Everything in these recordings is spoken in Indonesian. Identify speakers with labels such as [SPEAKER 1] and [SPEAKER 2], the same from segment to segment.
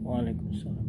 [SPEAKER 1] Waalaikumsalam.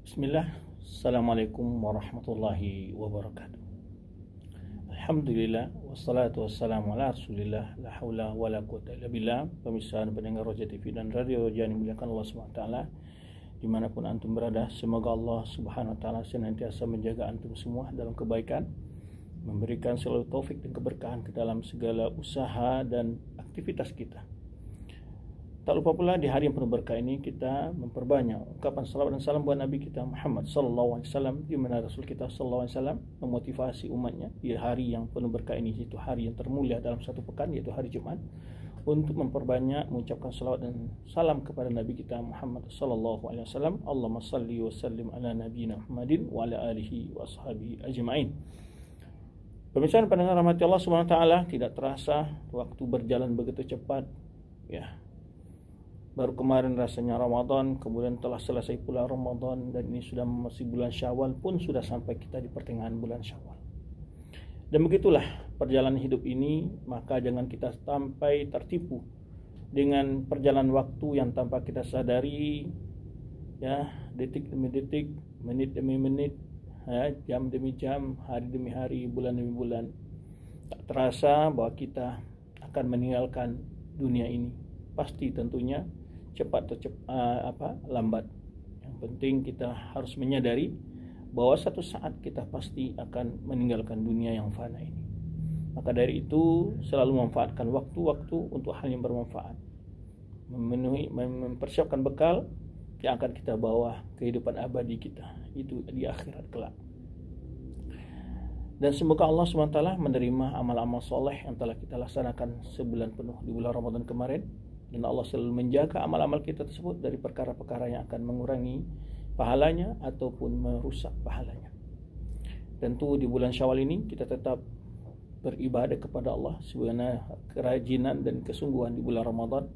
[SPEAKER 1] Bismillah. Assalamualaikum warahmatullahi wabarakatuh. Alhamdulillah wassalatu wassalamu ala Rasulillah la haula wala quwwata illa billah. Pemirsa dan pendengar Roja TV dan Radio Roja yang dimuliakan Allah Subhanahu wa taala, dimanapun antum berada, semoga Allah Subhanahu wa taala senantiasa menjaga antum semua dalam kebaikan, memberikan selalu taufik dan keberkahan ke dalam segala usaha dan aktivitas kita. Tak lupa pula di hari yang penuh berkah ini kita memperbanyak ungkapan salawat dan salam buat Nabi kita Muhammad sallallahu alaihi wasallam, di mana Rasul kita sallallahu alaihi wasallam memotivasi umatnya di hari yang penuh berkah ini, yaitu hari yang termulia dalam satu pekan, yaitu hari Jumat, untuk memperbanyak mengucapkan salawat dan salam kepada Nabi kita Muhammad sallallahu alaihi wasallam. Allahumma salli wa sallim ala nabiyina Muhammadin wa ala alihi wa ashabihi ajma'in. Pemirsa dan pendengar rahmati Allah Subhanahu wa taala, tidak terasa waktu berjalan begitu cepat ya. Baru kemarin rasanya Ramadan, kemudian telah selesai pula Ramadan, dan ini sudah masih bulan Syawal pun sudah sampai kita di pertengahan bulan Syawal. Dan begitulah perjalanan hidup ini, maka jangan kita sampai tertipu dengan perjalanan waktu yang tanpa kita sadari ya, detik demi detik, menit demi menit, ya, jam demi jam, hari demi hari, bulan demi bulan. Tak terasa bahwa kita akan meninggalkan dunia ini. Pasti tentunya cepat atau lambat. Yang penting kita harus menyadari bahwa satu saat kita pasti akan meninggalkan dunia yang fana ini. Maka dari itu selalu memanfaatkan waktu-waktu untuk hal yang bermanfaat, mempersiapkan bekal yang akan kita bawa kehidupan abadi kita itu di akhirat kelak. Dan semoga Allah SWT menerima amal-amal soleh yang telah kita laksanakan sebulan penuh di bulan Ramadan kemarin, dan Allah selalu menjaga amal-amal kita tersebut dari perkara-perkara yang akan mengurangi pahalanya ataupun merusak pahalanya. Tentu di bulan Syawal ini kita tetap beribadah kepada Allah, sebenarnya kerajinan dan kesungguhan di bulan Ramadan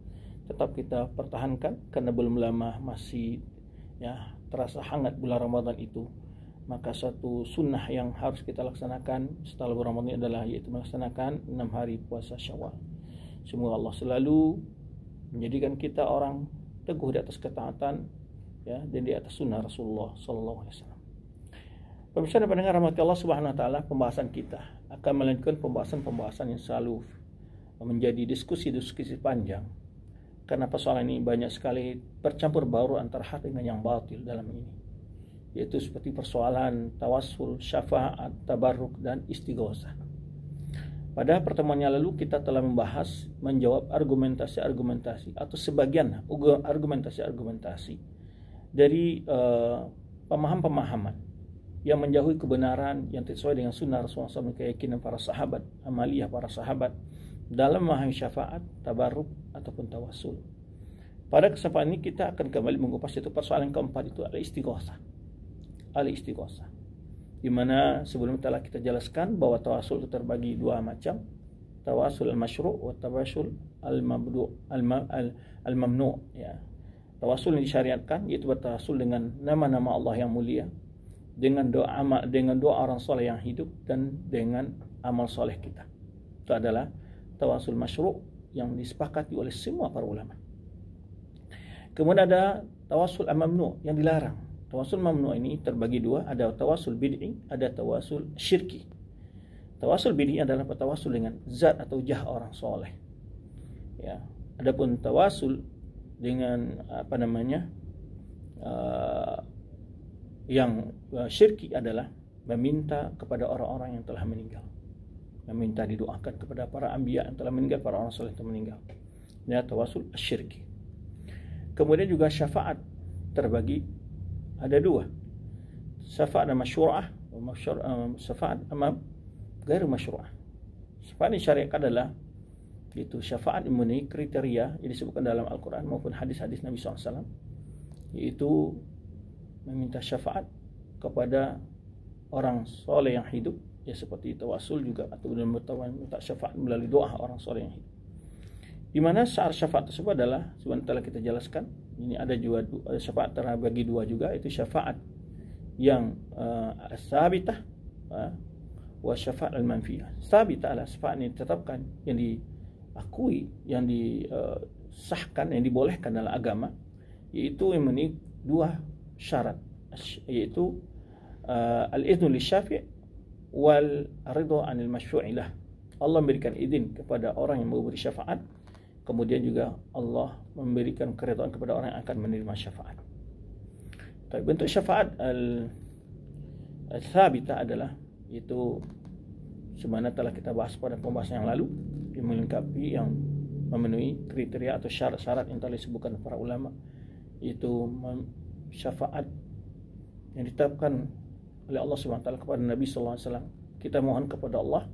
[SPEAKER 1] tetap kita pertahankan, karena belum lama masih ya terasa hangat bulan Ramadan itu. Maka satu sunnah yang harus kita laksanakan setelah bulan Ramadan adalah yaitu melaksanakan 6 hari puasa Syawal. Semoga Allah selalu menjadikan kita orang teguh di atas ketaatan ya, dan di atas sunnah Rasulullah sallallahu alaihi wasallam. Pemirsa dan pendengar rahmati Allah Subhanahu wa taala, pembahasan kita akan melanjutkan pembahasan yang selalu menjadi diskusi panjang, karena persoalan ini banyak sekali bercampur baur antara hak dengan yang batil dalam ini, yaitu seperti persoalan tawassul, syafaat, tabarruk, dan istighosah. Pada pertemuan yang lalu kita telah menjawab argumentasi atau sebagian argumentasi dari pemahaman yang menjauhi kebenaran yang sesuai dengan sunnah Rasulullah SAW, keyakinan para sahabat, amaliyah para sahabat dalam memahami syafaat, tabarruk, ataupun tawassul. Pada kesempatan ini kita akan kembali mengupas itu persoalan keempat, itu al-istighosah, di mana sebelum telah kita jelaskan bahwa tawasul itu terbagi dua macam, tawasul al-masyru' wa tawasul al-mamnu' ya. Tawasul yang disyariatkan yaitu bertawasul dengan nama-nama Allah yang mulia, dengan doa orang soleh yang hidup dan dengan amal soleh kita. Itu adalah tawasul masyru' yang disepakati oleh semua para ulama. Kemudian ada tawasul mamnu' yang dilarang. Tawasul mamnu' ini terbagi dua, ada tawasul bid'i, ada tawasul syirki. Tawasul bid'i adalah tawasul dengan zat atau jah orang soleh. Ya, adapun tawasul dengan yang syirki adalah meminta kepada orang-orang yang telah meninggal, meminta didoakan kepada para anbiya yang telah meninggal, para orang soleh yang telah meninggal. Ini tawasul syirki. Kemudian juga syafaat terbagi ada dua, syafaat masyru'ah, syafaat ghair masyru'ah. Syafaat yang syariat adalah itu syafaat yang memenuhi kriteria yang disebutkan dalam Al-Quran maupun hadis-hadis Nabi SAW, yaitu meminta syafaat kepada orang soleh yang hidup, ya seperti tawasul juga, atau minta syafaat melalui doa orang soleh yang hidup. Di mana syarat syafaat tersebut adalah sebentar kita jelaskan. Ini ada juga syafaat terbagi dua juga, itu syafaat yang sabitah wa syafaat al-manfiyah. Sabitah adalah syafaat yang ditetapkan, yang diakui, yang disahkan, yang dibolehkan dalam agama, yaitu yang memenuhi dua syarat, yaitu al-idhnu lisyafi' wal ridha 'anil masyfu'ilah. Allah memberikan izin kepada orang yang memberi syafaat, kemudian juga Allah memberikan keridhaan kepada orang yang akan menerima syafaat. Tapi bentuk syafaat al-thabitah adalah itu sebagaimana telah kita bahas pada pembahasan yang lalu, yang melengkapi, yang memenuhi kriteria atau syarat-syarat yang telah disebutkan para ulama, yaitu syafaat yang ditetapkan oleh Allah SWT kepada Nabi SAW. Kita mohon kepada Allah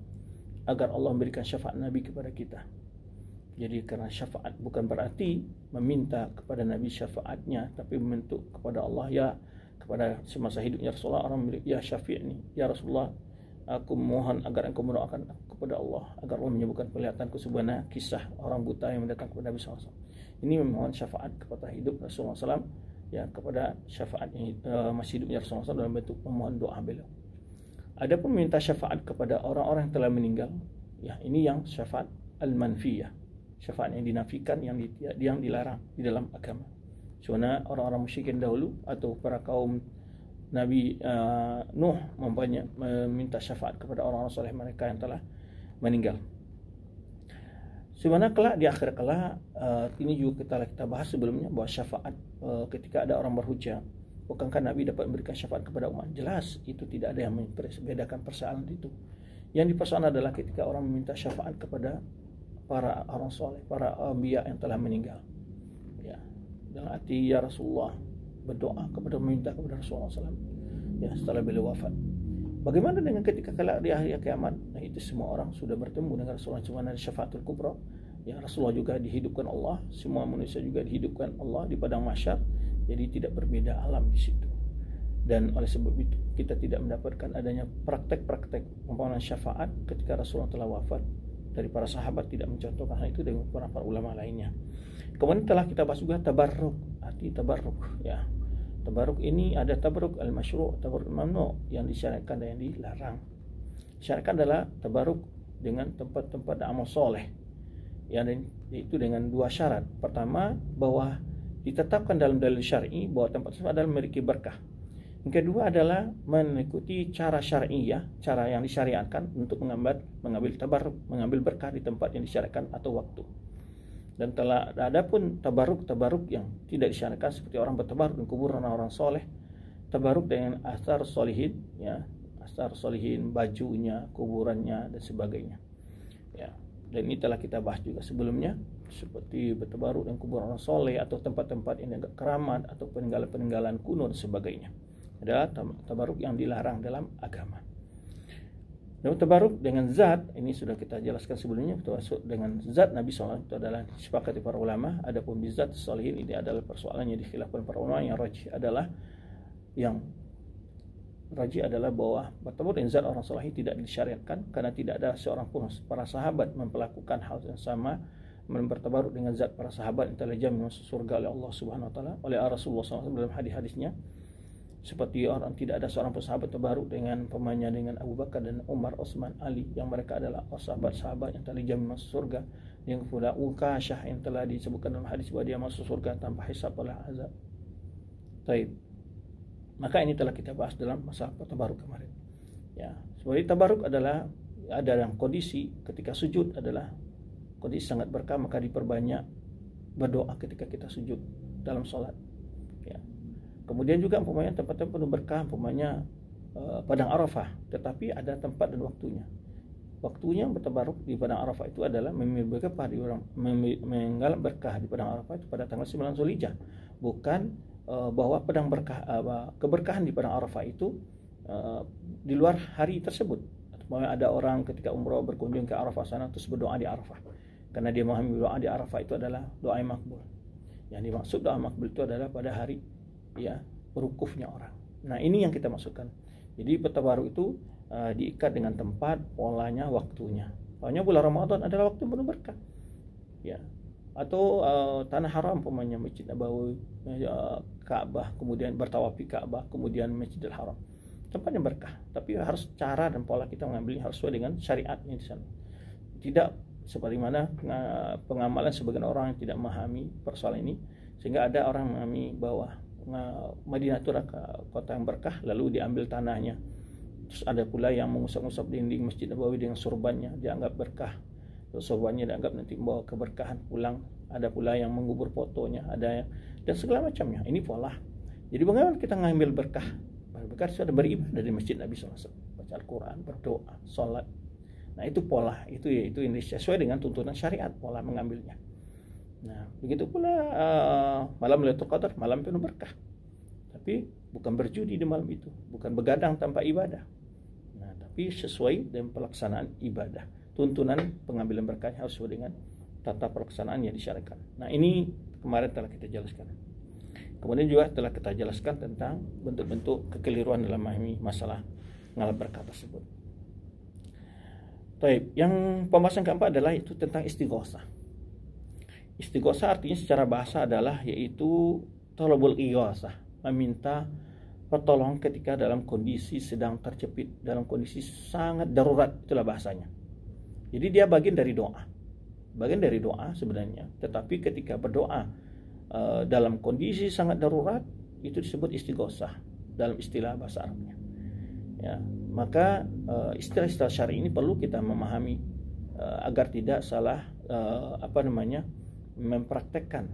[SPEAKER 1] agar Allah memberikan syafaat Nabi kepada kita. Jadi karena syafaat bukan berarti meminta kepada Nabi syafaatnya, tapi membentuk kepada Allah, ya kepada semasa hidupnya Rasulullah orang milik, ya syafi'ni, ya Rasulullah, aku mohon agar engkau mendoakan aku kepada Allah agar Allah menyembuhkan penglihatanku, sebagaimana kisah orang buta yang datang kepada Nabi SAW. Ini memohon syafaat kepada hidup Rasulullah SAW, ya kepada syafaat masih hidupnya Rasulullah SAW dalam bentuk memohon doa beliau. Adapun meminta syafaat kepada orang-orang yang telah meninggal, ya ini yang syafaat al-manfiyah, syafaat yang dinafikan, yang dilarang di dalam agama. Soalnya orang-orang musyrikin dahulu atau para kaum Nabi Nuh meminta syafaat kepada orang-orang soleh mereka yang telah meninggal. Sebenarnya kelak di akhir kelak, ini juga kita bahas sebelumnya, bahwa syafaat ketika ada orang berhujjah, bukankah Nabi dapat memberikan syafaat kepada umat? Jelas itu tidak ada yang membedakan persoalan itu. Yang dipersoalkan adalah ketika orang meminta syafaat kepada para orang soleh, para anbiya yang telah meninggal. Ya, dalam arti ya Rasulullah berdoa meminta kepada Rasulullah SAW, ya setelah beliau wafat. Bagaimana dengan ketika kelak di akhir kiamat? Nah, itu semua orang sudah bertemu dengan Rasulullah, cuma ada syafaatul kubra. Ya, Rasulullah juga dihidupkan Allah, semua manusia juga dihidupkan Allah di padang mahsyar. Jadi tidak berbeda alam di situ. Dan oleh sebab itu kita tidak mendapatkan adanya praktek-praktek pemohonan syafaat ketika Rasulullah telah wafat. Dari para sahabat tidak mencontohkan hal itu dengan para ulama lainnya. Kemudian telah kita bahas juga tabarruk, arti tabarruk, ya. Tabarruk ini ada tabarruk al-masyru', tabarruk mamnu' yang disyariatkan dan yang dilarang. Disyariatkan adalah tabarruk dengan tempat-tempat amal soleh, yang itu dengan dua syarat. Pertama, bahwa ditetapkan dalam dalil syar'i bahwa tempat tersebut adalah memiliki berkah. Yang kedua adalah mengikuti cara syar'iyah, cara yang disyariatkan untuk mengambil tabarruk, mengambil berkah di tempat yang disyariatkan atau waktu. Dan telah ada pun tabarruk yang tidak disyariatkan, seperti orang bertabarruk dengan kuburan orang soleh, tabarruk dengan asar solihin, ya, asar solihin, bajunya, kuburannya dan sebagainya. Ya, dan ini telah kita bahas juga sebelumnya, seperti bertabarruk dengan kuburan orang soleh atau tempat-tempat yang agak keramat atau peninggalan-peninggalan kuno dan sebagainya. Adalah tabarruk yang dilarang dalam agama. Dan tabarruk dengan zat, ini sudah kita jelaskan sebelumnya, termasuk dengan zat Nabi SAW, itu adalah disepakati para ulama. Adapun bizat salihin, ini adalah persoalannya dikhilafkan para ulama. Yang rajih adalah bahwa bertabarruk dengan zat orang salih tidak disyariatkan, karena tidak ada seorang pun para sahabat melakukan hal yang sama, bertabarruk dengan zat para sahabat yang telah dijamin masuk surga oleh Allah Subhanahu wa taala oleh Rasulullah SAW dalam hadis-hadisnya. Seperti orang tidak ada seorang pun sahabat terbaru dengan pemainnya dengan Abu Bakar dan Umar, Utsman, Ali, yang mereka adalah sahabat-sahabat yang telah dijamin masuk surga. Yang pula Ukasyah yang telah disebutkan dalam hadis bahwa dia masuk surga tanpa hisab oleh azab. Baik. Maka ini telah kita bahas dalam masalah tabaruk kemarin. Ya, sebenarnya tabaruk adalah ada dalam kondisi ketika sujud adalah kondisi sangat berkah, maka diperbanyak berdoa ketika kita sujud dalam sholat. Ya. Kemudian juga umpamanya tempat-tempat penuh berkah, umpamanya padang Arafah, tetapi ada tempat dan waktunya. Waktunya bertabaruk di padang Arafah itu adalah menggalap berkah di padang Arafah itu pada tanggal 9 Zulhijjah. Bukan bahwa keberkahan di padang Arafah itu di luar hari tersebut. Ada orang ketika umrah berkunjung ke Arafah sana terus berdoa di Arafah, karena dia memahami doa di Arafah itu adalah doa yang makbul. Yang dimaksud doa makbul itu adalah pada hari ya berwukufnya orang. Nah, ini yang kita masukkan. Jadi bertabaruk itu diikat dengan tempat, polanya, waktunya. Pokoknya bulan Ramadan adalah waktu penuh berkah. Ya. Atau tanah haram, umpamanya Masjid Nabawi, Ka'bah, kemudian bertawafi Ka'bah, kemudian Masjidil Haram. Tempat yang berkah, tapi harus cara dan pola kita mengambilnya harus sesuai dengan syariatnya di sana. Tidak seperti mana pengamalan sebagian orang yang tidak memahami persoalan ini, sehingga ada orang memahami bahwa Madinah itu kota yang berkah, lalu diambil tanahnya. Terus ada pula yang mengusap-usap dinding Masjid Nabawi dengan sorbannya, dianggap berkah. Terus sorbannya dianggap nanti membawa keberkahan pulang. Ada pula yang mengubur fotonya, ada dan segala macamnya. Ini pola. Jadi bagaimana kita mengambil berkah? Berkah sudah beribadah di Masjid Nabi SAW, baca Al-Quran, berdoa, sholat. Nah, itu pola, itu ini sesuai dengan tuntunan syariat, pola mengambilnya. Nah, begitu pula malam Lailatul Qadar, malam penuh berkah. Tapi bukan berjudi di malam itu, bukan begadang tanpa ibadah. Nah, tapi sesuai dengan pelaksanaan ibadah. Tuntunan pengambilan berkahnya harus sesuai dengan tata pelaksanaan yang disyariatkan. Nah, ini kemarin telah kita jelaskan. Kemudian juga telah kita jelaskan tentang bentuk-bentuk kekeliruan dalam memahami masalah ngalap berkah tersebut. Baik, yang pembahasan keempat adalah itu tentang istighosah. Istighosah artinya secara bahasa adalah yaitu thalabul ighasah, meminta pertolongan ketika dalam kondisi sedang terjepit, dalam kondisi sangat darurat, itulah bahasanya. Jadi dia bagian dari doa. Bagian dari doa sebenarnya, tetapi ketika berdoa dalam kondisi sangat darurat itu disebut istighosah dalam istilah bahasa Arabnya. Ya, maka istilah-istilah syar'i ini perlu kita memahami agar tidak salah mempraktekkan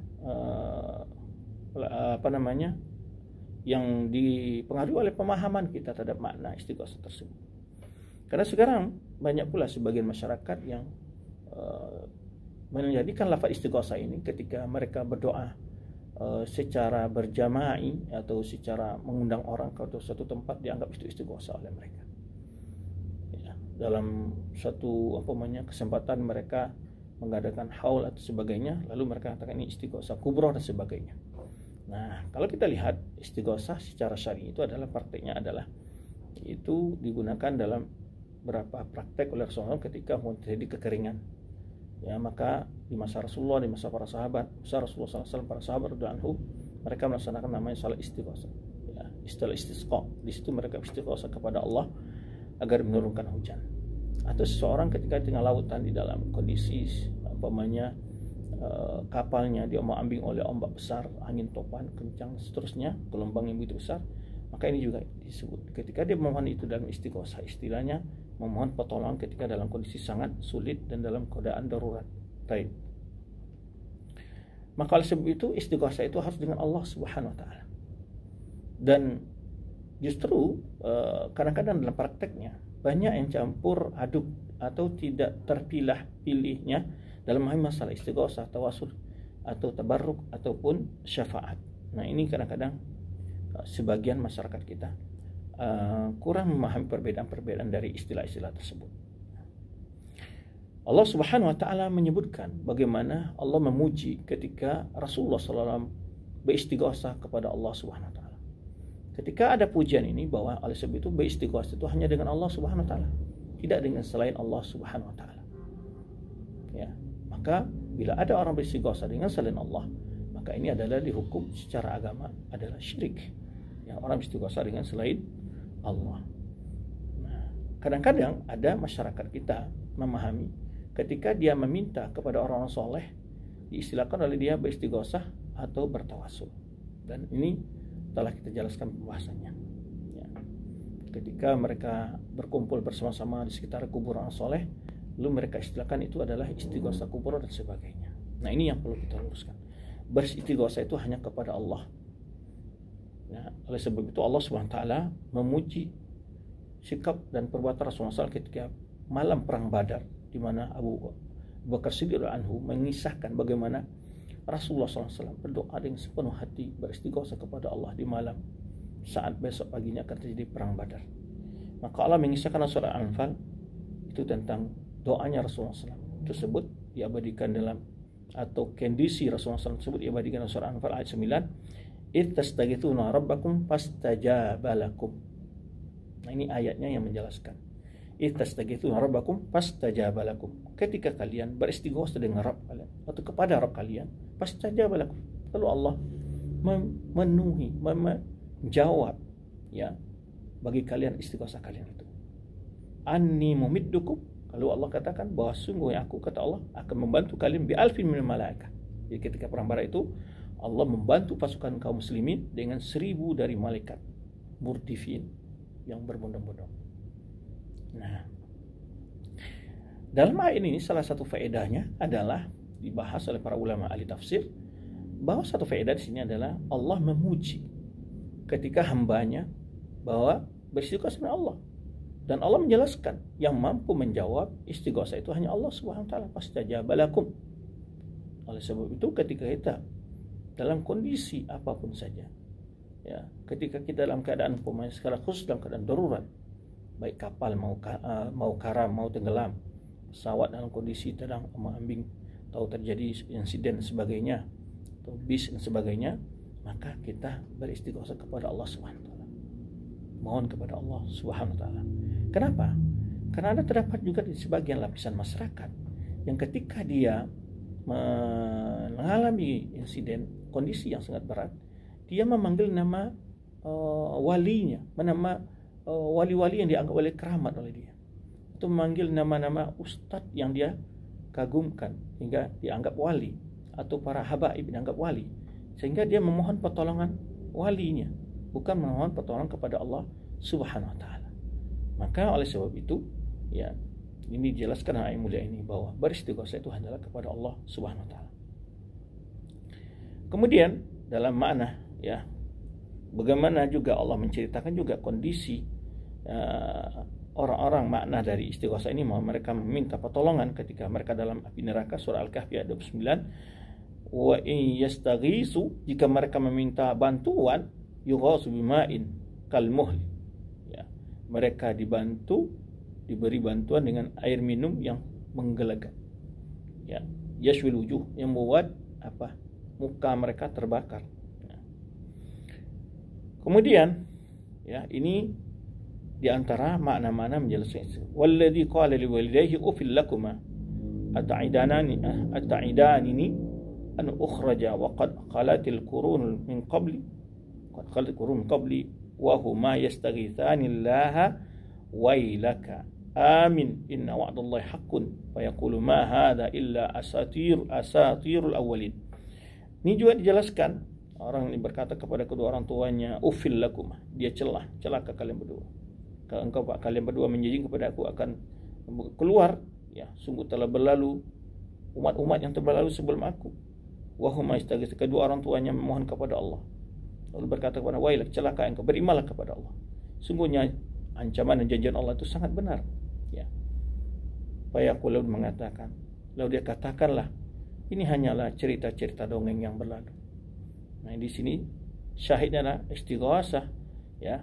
[SPEAKER 1] yang dipengaruhi oleh pemahaman kita terhadap makna istighosah tersebut. Karena sekarang banyak pula sebagian masyarakat yang menjadikan lafaz istighosah ini ketika mereka berdoa secara berjama'i atau secara mengundang orang ke suatu tempat, dianggap itu istighosah oleh mereka. Ya, dalam suatu kesempatan mereka mengadakan haul atau sebagainya, lalu mereka katakan ini istighosah kubra dan sebagainya. Nah, kalau kita lihat istighosah secara syar'i itu adalah prakteknya adalah itu digunakan dalam beberapa praktek oleh Rasulullah ketika terjadi kekeringan. Ya, maka di masa Rasulullah, di masa para sahabat, Rasulullah SAW, para sahabat radhiyallahu anhu, mereka melaksanakan namanya salat istighosah. Ya, istilah istisqa. Di situ mereka istighosah kepada Allah agar menurunkan hujan. Atau seseorang ketika di tengah lautan di dalam kondisi kapalnya dia mau ambing oleh ombak besar, angin topan kencang, seterusnya, gelombang yang begitu besar, maka ini juga disebut ketika dia memohon itu dalam istighosah, istilahnya memohon pertolongan ketika dalam kondisi sangat sulit dan dalam keadaan darurat. Baik. Maka oleh sebab itu istighosah itu harus dengan Allah Subhanahu wa taala. Dan justru kadang-kadang dalam prakteknya banyak yang campur aduk atau tidak terpilah-pilihnya dalam masalah istighosah, tawasul atau tabarruk ataupun syafaat. Nah, ini kadang-kadang sebagian masyarakat kita kurang memahami perbedaan-perbedaan dari istilah-istilah tersebut. Allah Subhanahu wa taala menyebutkan bagaimana Allah memuji ketika Rasulullah SAW beristighosah kepada Allah Subhanahu wa taala. Ketika ada pujian ini bahwa oleh sebab itu beristighosah itu hanya dengan Allah Subhanahu wa taala, tidak dengan selain Allah Subhanahu wa taala. Ya, maka bila ada orang beristighosah dengan selain Allah, maka ini adalah dihukum secara agama adalah syirik. Ya, orang istighosah dengan selain Allah. Nah, kadang-kadang ada masyarakat kita memahami ketika dia meminta kepada orang-orang soleh, diistilahkan oleh dia beristighosah atau bertawasul. Dan ini telah kita jelaskan pembahasannya. Ya. Ketika mereka berkumpul bersama-sama di sekitar kuburan orang soleh, lalu mereka istilahkan itu adalah istighosah kubur dan sebagainya. Nah, ini yang perlu kita luruskan. Beristighosah itu hanya kepada Allah. Ya, oleh sebab itu Allah SWT memuji sikap dan perbuatan Rasulullah SAW ketika malam perang Badar, di mana Abu Bakar Siddiq anhu mengisahkan bagaimana Rasulullah SAW berdoa dengan sepenuh hati beristighosah kepada Allah di malam saat besok paginya akan terjadi perang Badar. Maka Allah mengisahkan surah Al-Anfal itu tentang doanya Rasulullah SAW tersebut diabadikan dalam, atau kondisi Rasulullah SAW tersebut diabadikan dalam surah Al-Anfal ayat 9, idh tastaghithuna rabbakum fastajaba lakum. Nah, ini ayatnya yang menjelaskan. Idh tastaghithuna rabbakum fastajaba lakum. Ketika kalian beristighosah dengan Rabb kalian atau kepada Rabb kalian, fastajaba lakum. Lalu Allah memenuhi, menjawab ya bagi kalian istighosah kalian itu. Anni mumiddukum. Lalu Allah katakan bahwa sungguh aku, kata Allah, akan membantu kalian bi alfin minal malaikah. Jadi ketika perang Badar itu Allah membantu pasukan kaum muslimin dengan 1000 dari malaikat murdifin yang berbondong-bondong. Nah, dalam ayat ini salah satu faedahnya adalah dibahas oleh para ulama ahli tafsir bahwa satu faedah di sini adalah Allah memuji ketika hambanya bahwa beristighosah dengan Allah, dan Allah menjelaskan yang mampu menjawab istighosah itu hanya Allah Subhanahu wa taala. Fastajaba lakum. Oleh sebab itu ketika kita dalam kondisi apapun saja, ya, ketika kita dalam keadaan secara khusus dalam keadaan darurat, baik kapal mau karam, mau tenggelam, pesawat dalam kondisi sedang ombang-ambing, atau terjadi insiden dan sebagainya, atau bis dan sebagainya, maka kita beristighosah kepada Allah Subhanahu wa taala. Mohon kepada Allah Subhanahu wa taala. Kenapa? Karena ada terdapat juga di sebagian lapisan masyarakat yang ketika dia mengalami insiden kondisi yang sangat berat, dia memanggil nama walinya, nama wali-wali yang dianggap oleh keramat oleh dia, atau memanggil nama-nama ustadz yang dia kagumkan hingga dianggap wali, atau para habaib dianggap wali, sehingga dia memohon pertolongan walinya, bukan memohon pertolongan kepada Allah Subhanahu wa taala. Maka oleh sebab itu, ya, ini dijelaskan ayat mulia ini bahwa beristighosah itu hanyalah kepada Allah Subhanahu wa taala. Kemudian dalam makna, ya, bagaimana juga Allah menceritakan juga kondisi orang-orang makna dari istighosah ini, mereka meminta pertolongan ketika mereka dalam api neraka, surah Al-Kahfi ayat 29. Wa in yastaghisu, jika mereka meminta bantuan, yughasu bima'in kalmuhl, ya, mereka diberi bantuan dengan air minum yang menggelegar, ya, yashwil wujuh, yang membuat muka mereka terbakar. Ya. Kemudian, ya, ini di antara makna-makna menjelaskan walladzi qala liwalidayhi ufil lakuma ata'idanani an ukhraja wa qad qalatil qurun min qabli wa huma yastaghithani allaha wailaka amin inna wa'dallahi haqqun fa yaqulu ma hadha illa asatirul awwalin. Ini juga dijelaskan orang ini berkata kepada kedua orang tuanya, ufil lakum, dia celaka kalian berdua. Kalau kalian berdua menjanji kepada aku akan keluar, ya, sungguh telah berlalu umat-umat yang terlalu sebelum aku. Wa huma yastaghits, kedua orang tuanya memohon kepada Allah. Lalu berkata kepada wailak, celaka engkau, berimanlah kepada Allah. Sungguhnya ancaman dan janjian Allah itu sangat benar. Ya. Fayaqul mengatakan, lalu dia katakanlah, ini hanyalah cerita-cerita dongeng yang berlalu. Nah, di sini syahidnya adalah istighosah, ya,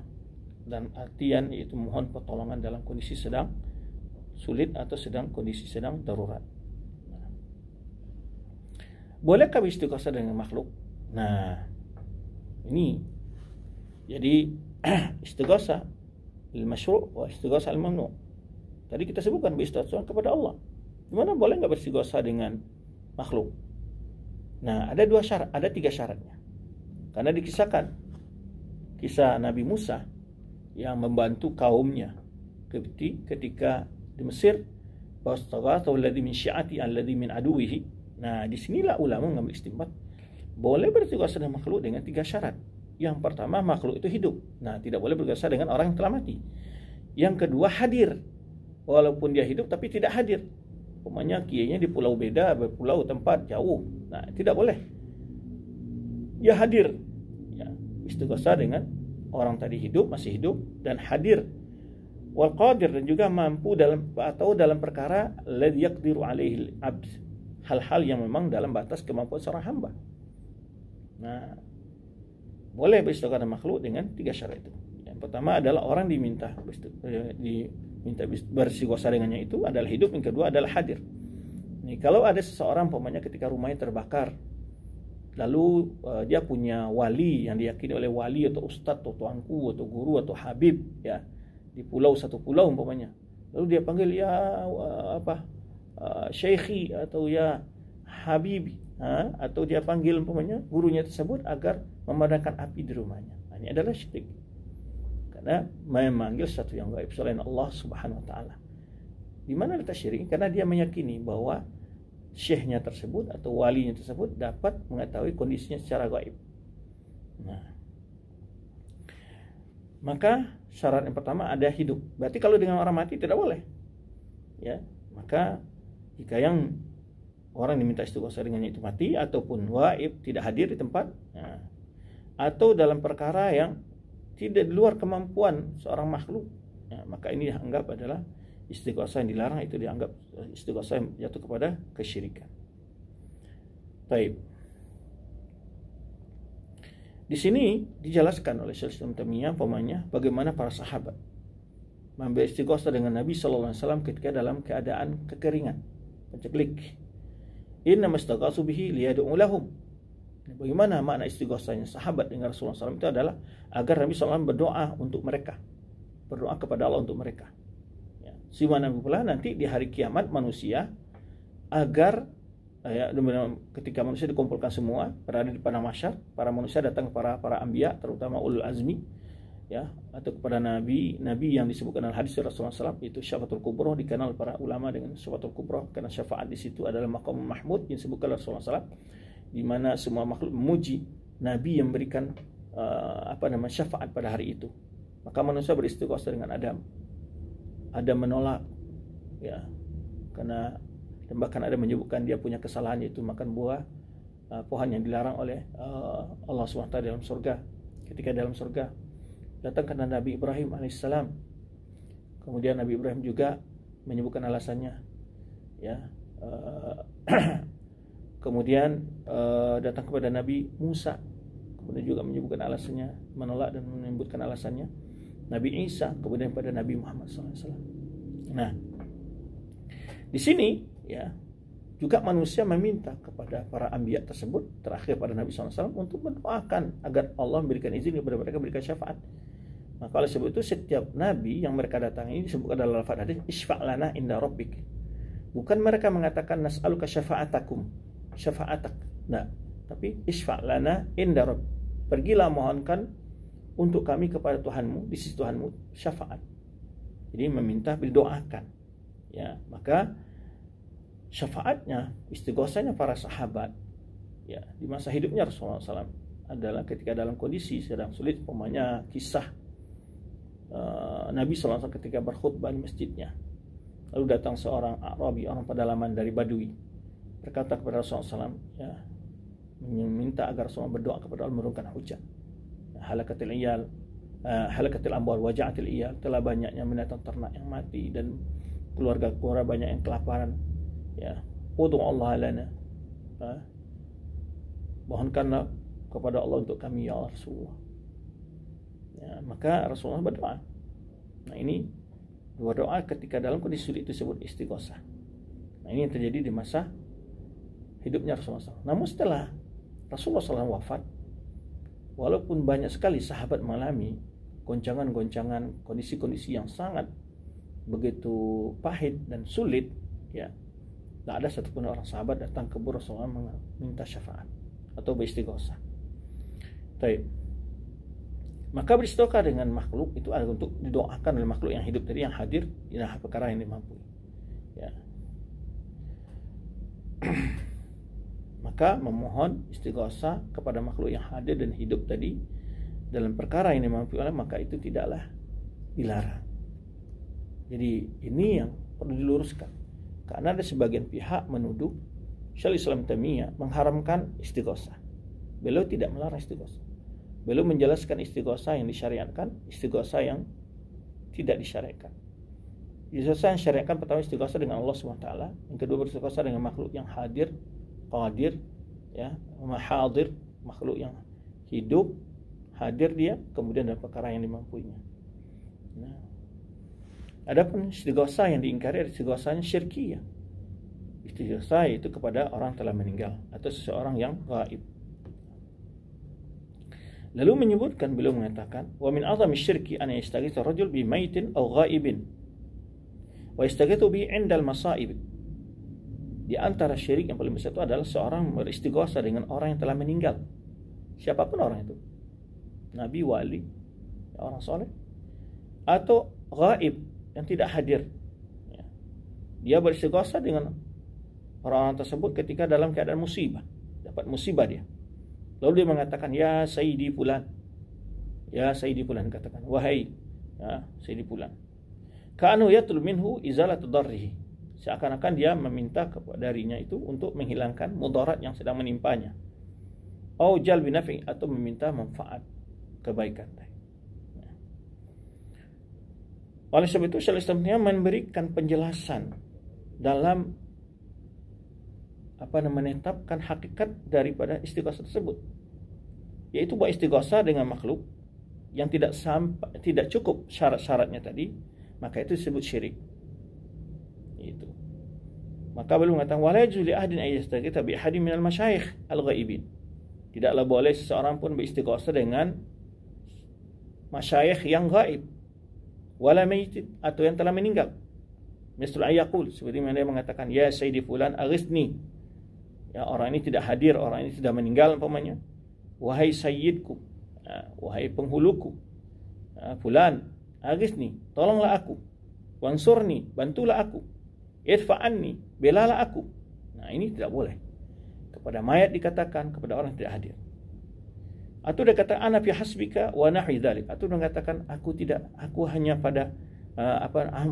[SPEAKER 1] dan artian yaitu mohon pertolongan dalam kondisi sedang sulit atau kondisi sedang darurat. Nah, bolehkah istighosah dengan makhluk? Nah, ini jadi istighosah al-masyru' wa istighosah al-mamnu'. Tadi kita sebutkan beristighosah kepada Allah. Gimana boleh enggak beristighosah dengan makhluk? Nah, ada 3 syaratnya. Karena dikisahkan kisah Nabi Musa yang membantu kaumnya ketika di Mesir, wastaghathahu alladhi min syi'ati alladhi min aduwihi. Nah, disinilah ulama mengambil istinbat boleh beristighatsah dengan makhluk dengan 3 syarat. Yang pertama, makhluk itu hidup. Nah, tidak boleh beristighatsah dengan orang yang telah mati. Yang kedua, hadir. Walaupun dia hidup tapi tidak hadir. Umpamanya kiainya di pulau beda, berpulau tempat jauh. Nah, tidak boleh. Dia hadir. Ya, istighatsah dengan orang tadi hidup, masih hidup dan hadir. Wal qadir, dan juga mampu dalam perkara alladzi yaqdiru alaihi al-'abd. Hal-hal yang memang dalam batas kemampuan seorang hamba. Nah, boleh beristighatsah dengan makhluk dengan 3 syarat itu. Yang pertama adalah orang diminta beristighatsah dengannya itu adalah hidup. Yang kedua adalah hadir. Nih, kalau ada seseorang umpamanya ketika rumahnya terbakar, lalu dia punya wali yang diyakini oleh wali atau ustadz atau tuanku atau guru atau habib, ya, di satu pulau umpamanya. Lalu dia panggil ya syekhi atau ya habibi, atau dia panggil umpamanya gurunya tersebut agar memadamkan api di rumahnya. Nah, ini adalah syirik. Karena memanggil sesuatu yang gaib selain Allah Subhanahu wa taala. Di mana letak syirik? Karena dia meyakini bahwa syekhnya tersebut atau walinya tersebut dapat mengetahui kondisinya secara gaib. Nah, maka syarat yang pertama ada hidup. Berarti kalau dengan orang mati tidak boleh. Ya, maka jika yang orang diminta istighatsah dengannya itu mati ataupun gaib, tidak hadir di tempat, nah, atau dalam perkara yang tidak di luar kemampuan seorang makhluk, ya, maka ini dianggap adalah istighatsah yang dilarang. Itu dianggap istighatsah yang jatuh kepada kesyirikan. Baik. Di sini dijelaskan oleh Syekh Islam Taimiyah umpamanya bagaimana para sahabat mengambil istighatsah dengan Nabi sallallahu alaihi wasallam ketika dalam keadaan kekeringan, penceklik. Inna mastaghatsu bihi liyad'u lahum. Bagaimana makna istighatsahnya sahabat dengan Rasulullah SAW itu adalah agar Nabi SAW berdoa untuk mereka, berdoa kepada Allah untuk mereka. Ya. Simana pula nanti di hari kiamat manusia agar ketika manusia dikumpulkan semua berada di padang mahsyar, para manusia datang kepada para anbiya, terutama ulul azmi, ya, atau kepada nabi yang disebutkan dalam hadis Rasulullah SAW, itu syafaatul kubra, dikenal para ulama dengan syafaatul kubra karena syafaat di situ adalah maqam mahmud yang disebutkan Rasulullah SAW, di mana semua makhluk memuji nabi yang memberikan syafaat pada hari itu. Maka manusia beristighatsah dengan Adam menolak, ya, karena dan bahkan ada menyebutkan dia punya kesalahan, yaitu makan buah pohon yang dilarang oleh Allah SWT dalam surga. Ketika dalam surga datang karena Nabi Ibrahim alaihissalam. Kemudian Nabi Ibrahim juga menyebutkan alasannya, ya. Kemudian datang kepada Nabi Musa, kemudian juga menyebutkan alasannya, menolak dan menyebutkan alasannya. Nabi Isa, kemudian pada Nabi Muhammad SAW. Nah, di sini, ya, juga manusia meminta kepada para anbiya tersebut, terakhir pada Nabi SAW, untuk mendoakan agar Allah memberikan izin kepada mereka berikan syafaat. Maka oleh sebab itu setiap nabi yang mereka datangi disebutkan dalam lafaz hadis, isfa' lana inda rabbik. Bukan mereka mengatakan nas'aluka syafa'atakum, syafa'atak. Nah, tapi isfa' lana inda rabb. Pergilah mohonkan untuk kami kepada Tuhanmu, di sisi Tuhanmu, syafaat. Jadi meminta didoakan. Ya, maka syafaatnya, istighatsahnya para sahabat, ya, di masa hidupnya Rasulullah SAW adalah ketika dalam kondisi sedang sulit. Umpamanya kisah Nabi SAW ketika berkhutbah di masjidnya, lalu datang seorang Arabi, orang pedalaman dari Badui, berkata kepada Rasulullah SAW, ya, meminta agar Rasulullah berdoa kepada Allah menurunkan hujan. Halakatil amwal waja'atil iyal, telah banyaknya binatang ternak yang mati dan keluarga banyak yang kelaparan. Ya, ud'u Allah lana, mohonkanlah kepada Allah untuk kami ya Rasulullah. Ya, maka Rasulullah berdoa. Nah, ini berdoa ketika dalam kondisi sulit itu disebut istighatsah. Nah, ini yang terjadi di masa hidupnya Rasulullah SAW. Namun setelah Rasulullah SAW wafat, walaupun banyak sekali sahabat mengalami goncangan-goncangan, kondisi-kondisi yang sangat begitu pahit dan sulit, ya, tidak ada satupun orang sahabat datang ke Rasulullah meminta syafaat atau beristighatsah. Baik. Maka beristighosah dengan makhluk itu adalah untuk didoakan oleh makhluk yang hidup tadi, yang hadir di dalam perkara yang dimampu. Ya. Maka memohon istighosah kepada makhluk yang hadir dan hidup tadi dalam perkara yang dimampu oleh, maka itu tidaklah dilarang. Jadi ini yang perlu diluruskan, karena ada sebagian pihak menuduh Syekhul Islam Taimiyah mengharamkan istighosah. Beliau tidak melarang istighosah. Beliau menjelaskan istighosah yang disyariatkan, istighosah yang tidak disyariatkan. Istighosah yang syariatkan pertama istighosah dengan Allah SWT, yang kedua beristighosah dengan makhluk yang hadir, qadir, ya, mahadir, makhluk yang hidup, hadir dia, kemudian dalam perkara yang dimampuinya. Nah, adapun istighosah yang diingkari adalah istighosahnya syirkiyah. Istighosah itu kepada orang telah meninggal atau seseorang yang gaib. Lalu menyebutkan, beliau mengatakan, wa min azami syirki an yastaghitha rajul bi maitin aw ghaibin wa yastaghithu bi 'inda al-masa'ib. Di antara syirik yang paling besar itu adalah seorang beristighosah dengan orang yang telah meninggal. Siapapun orang itu. Nabi, wali, orang soleh, atau ghaib yang tidak hadir. Dia beristighosah dengan orang-orang tersebut ketika dalam keadaan musibah, dapat musibah dia. Lalu dia mengatakan, ya Sayyidi Fulan, ya Sayyidi Fulan, katakan, wahai ya Sayyidi Fulan, ka'anu yatlub minhu izalatu darrihi, seakan-akan dia meminta darinya itu untuk menghilangkan mudarat yang sedang menimpanya, au jalbi nafi, atau meminta manfaat kebaikan. Oleh sebab itu Syekhul Islam memberikan penjelasan dalam menetapkan hakikat daripada istighosah tersebut, yaitu bahwa istighosah dengan makhluk yang tidak cukup syarat-syaratnya tadi, maka itu disebut syirik. Itu. Maka beliau mengatakan, wala yajuz li ahadin ay yastaghitha bi ahadin minal masyayikh al-ghaibin. Tidaklah boleh seseorang pun beristighosah dengan masyayikh yang gaib, wala mayit, atau yang telah meninggal. Misal ayaqul, seperti mana dia mengatakan, ya Sayyidi Fulan aghithni. Ya, orang ini tidak hadir, orang ini sudah meninggal umpamanya. Wahai sayyidku, wahai penghuluku, Fulan aghithni, tolonglah aku. Wansurni, bantulah aku. Idfa'anni, belalah aku. Nah, ini tidak boleh. Kepada mayat dikatakan, kepada orang yang tidak hadir. Atau dia kata ana fi hasbika wa nahwi dzalik. Atau dia mengatakan aku hanya pada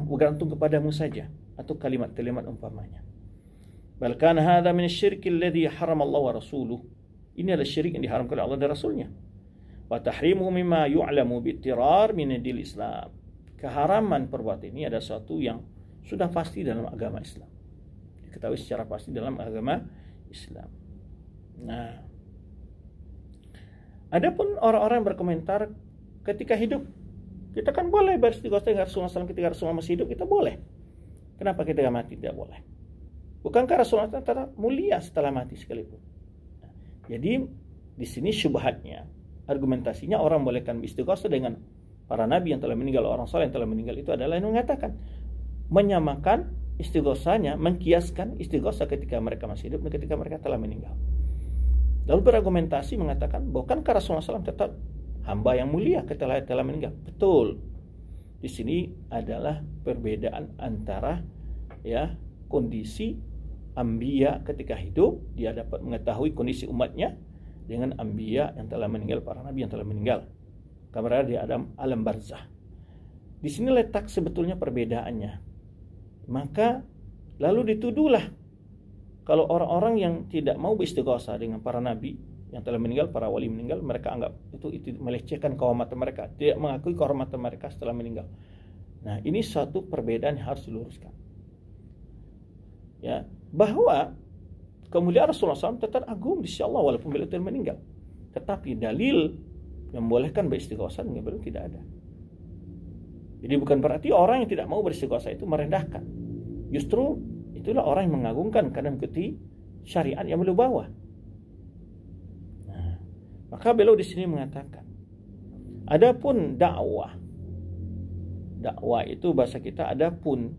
[SPEAKER 1] bergantung kepadamu saja, atau kalimat-kalimat umpamanya. Bal kana hadza min asy-syirki alladhi harrama Allah wa rasuluhu. Ini adalah syirik yang diharamkan oleh Allah dan Rasulnya. Wa tahrimuhu mimma yu'lamu bi'tirar min dinil Islam. Keharaman perbuatan ini adalah sesuatu yang sudah pasti dalam agama Islam. Diketahui secara pasti dalam agama Islam. Nah, adapun orang-orang berkomentar ketika hidup, kita kan boleh beristighosah dengan Rasulullah SAW ketika Rasulullah masih hidup, kita boleh. Kenapa ketika mati tidak boleh? Bukankah Rasulullah SAW mulia setelah mati sekalipun? Nah, jadi di sini syubhatnya, argumentasinya orang bolehkan beristighosah dengan para nabi yang telah meninggal, orang saleh yang telah meninggal, itu adalah yang mengatakan menyamakan istighosahnya, mengkiaskan istighosah ketika mereka masih hidup dan ketika mereka telah meninggal. Lalu berargumentasi mengatakan, bukankah Rasulullah SAW tetap hamba yang mulia ketika telah meninggal? Betul. Di sini adalah perbedaan antara kondisi anbiya ketika hidup, dia dapat mengetahui kondisi umatnya, dengan anbiya yang telah meninggal, para nabi yang telah meninggal, karena di alam barzah. Di sini letak sebetulnya perbedaannya. Maka lalu dituduhlah kalau orang-orang yang tidak mau beristighosah dengan para nabi yang telah meninggal, para wali meninggal, mereka anggap itu melecehkan kehormatan mereka, tidak mengakui kehormatan mereka setelah meninggal. Nah, ini satu perbedaan yang harus diluruskan. Ya, bahwa kemuliaan Rasulullah SAW tetap agung di sisi Allah walaupun beliau telah meninggal. Tetapi dalil yang membolehkan beristighosah dengan beliau tidak ada. Jadi bukan berarti orang yang tidak mau beristighosah itu merendahkan. Justru itulah orang yang mengagungkan karena mengikuti syariat yang beliau bawa. Nah, maka beliau di sini mengatakan, adapun dakwah itu bahasa kita, adapun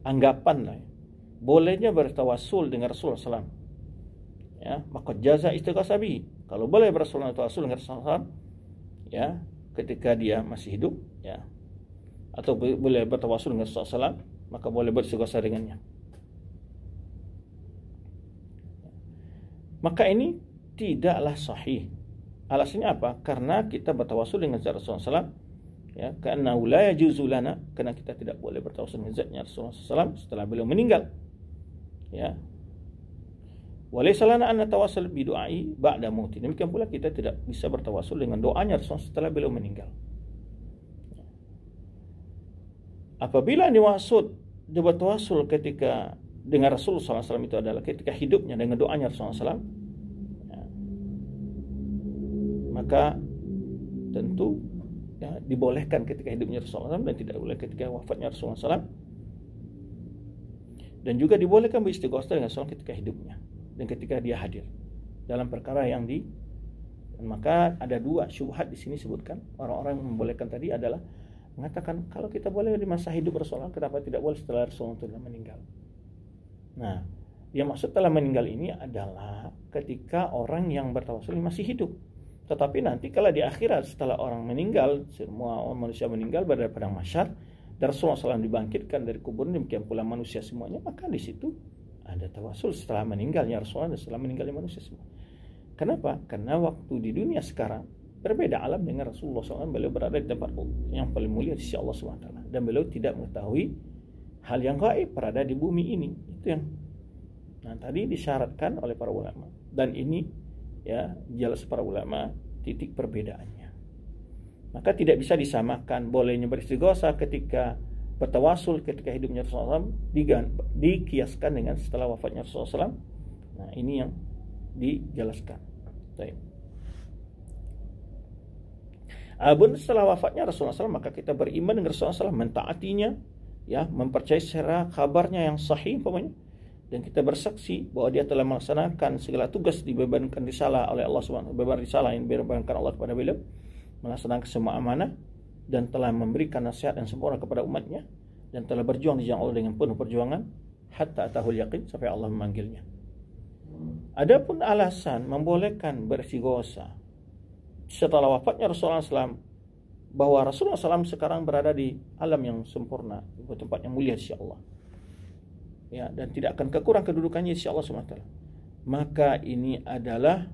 [SPEAKER 1] anggapan lah, bolehnya bertawassul dengan Rasulullah SAW ya, maka jaza istighatsah bihi. Kalau boleh bertawasul dengan Rasulullah, ya, ketika dia masih hidup, ya, atau boleh bertawasul dengan Rasulullah, maka boleh beristighatsah dengannya. Maka ini tidaklah sahih. Alasannya apa? Karena kita bertawasul dengan zat Rasulullah SAW, ya, karena la yajuzu lana, karena kita tidak boleh bertawasul dengan zatnya Rasulullah SAW setelah beliau meninggal. Ya. Walaysa lana an natawassul bi du'ai ba'da mauti. Demikian pula kita tidak bisa bertawasul dengan doanya Rasulullah setelah beliau meninggal. Apabila dimaksud dia bertawasul ketika dengan Rasulullah SAW itu adalah ketika hidupnya dengan doanya Rasulullah SAW, ya, maka tentu, ya, dibolehkan ketika hidupnya Rasulullah SAW dan tidak boleh ketika wafatnya Rasulullah SAW. Dan juga dibolehkan beristighatsah dengan Rasulullah ketika hidupnya dan ketika dia hadir dalam perkara yang maka ada dua syubhat di sini sebutkan. Orang-orang yang membolehkan tadi adalah mengatakan kalau kita boleh di masa hidup Rasulullah, kenapa tidak boleh setelah Rasulullah telah meninggal? Nah, yang maksud telah meninggal ini adalah ketika orang yang bertawasul masih hidup. Tetapi nanti kalau di akhirat setelah orang meninggal, semua manusia meninggal pada padang mahsyar, dan Rasulullah SAW dibangkitkan dari kubur, demikian pula manusia semuanya, maka di situ ada tawasul setelah meninggalnya Rasulullah dan setelah meninggalnya manusia semua. Kenapa? Karena waktu di dunia sekarang berbeda alam dengan Rasulullah SAW. Beliau berada di tempat yang paling mulia di sisi Allah SWT, dan beliau tidak mengetahui hal yang gaib berada di bumi ini. Itu yang tadi disyaratkan oleh para ulama, dan ini, ya, jelas para ulama titik perbedaannya. Maka tidak bisa disamakan bolehnya beristighatsah ketika bertawasul ketika hidupnya Rasulullah SAW dikiaskan dengan setelah wafatnya Rasulullah SAW. Nah, ini yang dijelaskan. Baik. Adapun setelah wafatnya Rasulullah SAW, maka kita beriman dengan Rasulullah SAW, mentaatinya, ya, mempercayai secara kabarnya yang sahih umpamanya, dan kita bersaksi bahwa dia telah melaksanakan segala tugas dibebankan risalah oleh Allah Subhanahu wa taala, beban risalah yang dibebankan Allah kepada beliau, melaksanakan semua amanah dan telah memberikan nasihat yang sempurna kepada umatnya, dan telah berjuang di jalan Allah dengan penuh perjuangan hatta atahul yaqin, sampai Allah memanggilnya. Adapun alasan membolehkan beristighatsah setelah wafatnya Rasulullah SAW, bahwa Rasulullah SAW sekarang berada di alam yang sempurna, di tempat yang mulia di sisi Allah, ya, dan tidak akan kekurang kedudukannya di sisi Allah SWT, maka ini adalah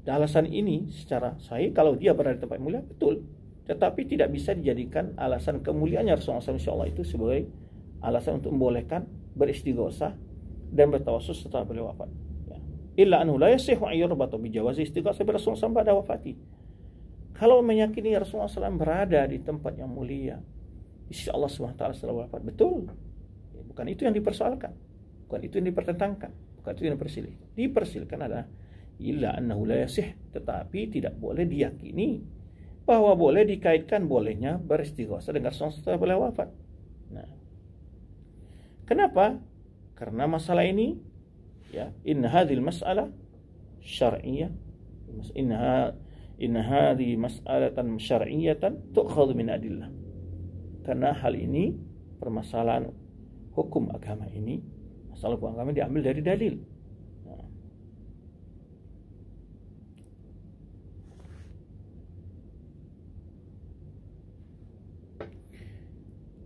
[SPEAKER 1] alasan ini secara sahih kalau dia berada di tempat mulia, betul, tetapi tidak bisa dijadikan alasan kemuliaannya Rasulullah SAW itu sebagai alasan untuk membolehkan beristighatsah dan bertawasul setelah beliau wafat. Illa anhu la yasihu ayyurbatu bi jawazi istighatsah bi Rasulullah SAW pada wafati. Kalau meyakini Rasulullah SAW berada di tempat yang mulia di sisi Allah SWT setelah wafat, betul. Bukan itu yang dipersoalkan, bukan itu yang dipertentangkan, bukan itu yang dipersilahkan adalah illa annahu la yasih, tetapi tidak boleh diyakini bahwa boleh dikaitkan bolehnya beristighatsah dengan Rasulullah setelah beliau wafat. Nah, kenapa? Karena masalah ini, ya, inna hadhil mas'alah syar'iyyah, inna hadhi mas'alatan syar'iyyatan tu'khadhu min adillah. Karena hal ini, permasalahan hukum agama ini, masalah hukum agama diambil dari dalil. Nah,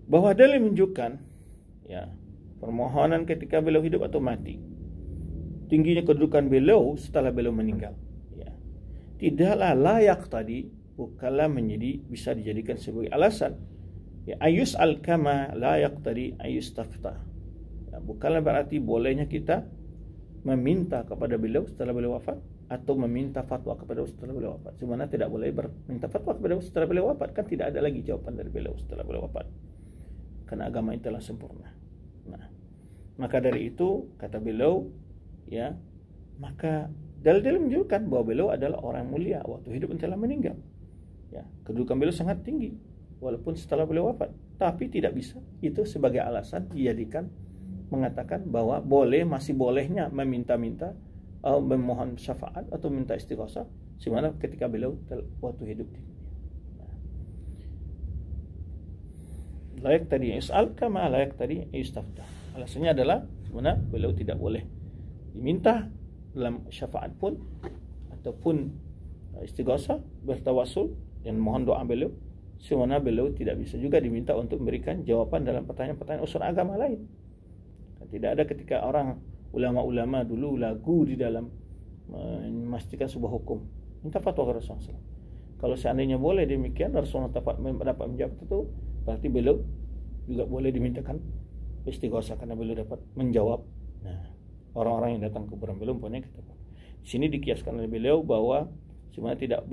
[SPEAKER 1] bahwa dalil menunjukkan, ya, permohonan ketika beliau hidup atau mati, tingginya kedudukan beliau setelah beliau meninggal, ya, tidaklah layak tadi, bukanlah menjadi bisa dijadikan sebagai alasan, ya, ayus al-kama layak tadi ayus tafta, ya, bukanlah berarti bolehnya kita meminta kepada beliau setelah beliau wafat atau meminta fatwa kepada beliau setelah beliau wafat. Sebenarnya tidak boleh meminta fatwa kepada beliau setelah beliau wafat, kan tidak ada lagi jawaban dari beliau setelah beliau wafat, karena agama itu telah sempurna. Nah, maka dari itu kata beliau, ya, maka dalil-dalil menunjukkan bahwa beliau adalah orang mulia waktu hidup dan telah meninggal, ya, kedudukan beliau sangat tinggi walaupun setelah beliau wafat, tapi tidak bisa itu sebagai alasan dijadikan mengatakan bahwa masih bolehnya meminta-minta atau memohon syafaat atau minta istighatsah sebagaimana ketika beliau waktu hidup di dunia. Layak tadi is'al kama layak tadi istafta. Alasannya adalah sebenarnya beliau tidak boleh diminta dalam syafaat pun ataupun istighosah, bertawasul dan mohon doa beliau, sebenarnya beliau tidak bisa juga diminta untuk memberikan jawaban dalam pertanyaan-pertanyaan usul agama lain. Tidak ada ketika orang ulama-ulama dulu lagu di dalam memastikan sebuah hukum, minta fatwa ke Rasulullah SAW. Kalau seandainya boleh demikian, Rasulullah dapat menjawab itu, berarti beliau juga boleh dimintakan istighosah karena beliau dapat menjawab. Nah, orang-orang yang datang ke kuburan beliau punya kata. Di sini dikiaskan oleh beliau bahwa sebenarnya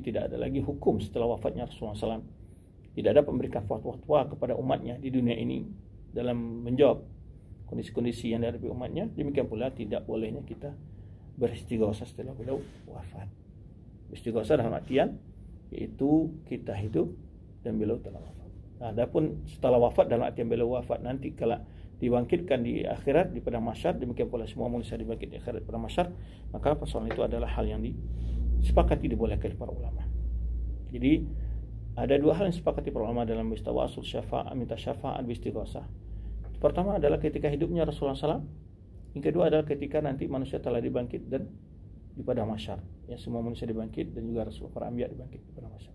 [SPEAKER 1] tidak ada lagi hukum setelah wafatnya Rasulullah SAW. Tidak ada pemberikan fatwa kepada umatnya di dunia ini dalam menjawab kondisi-kondisi yang dihadapi umatnya. Demikian pula tidak bolehnya kita beristighosah setelah beliau wafat. Istighosah dalam artian yaitu kita hidup dan beliau telah wafat. Nah, adapun setelah wafat dalam artian beliau wafat nanti kalau dibangkitkan di akhirat di padang mahsyar, demikian pula semua manusia dibangkit di akhirat di padang mahsyar, maka persoalan itu adalah hal yang disepakati dibolehkan para ulama. Jadi ada dua hal yang disepakati para ulama dalam istawasul syafaat, minta syafaat, istighosah. Pertama adalah ketika hidupnya Rasulullah SAW. Yang kedua adalah ketika nanti manusia telah dibangkit dan di padang mahsyar. Ya, semua manusia dibangkit dan juga Rasul para anbiya dibangkit di padang mahsyar.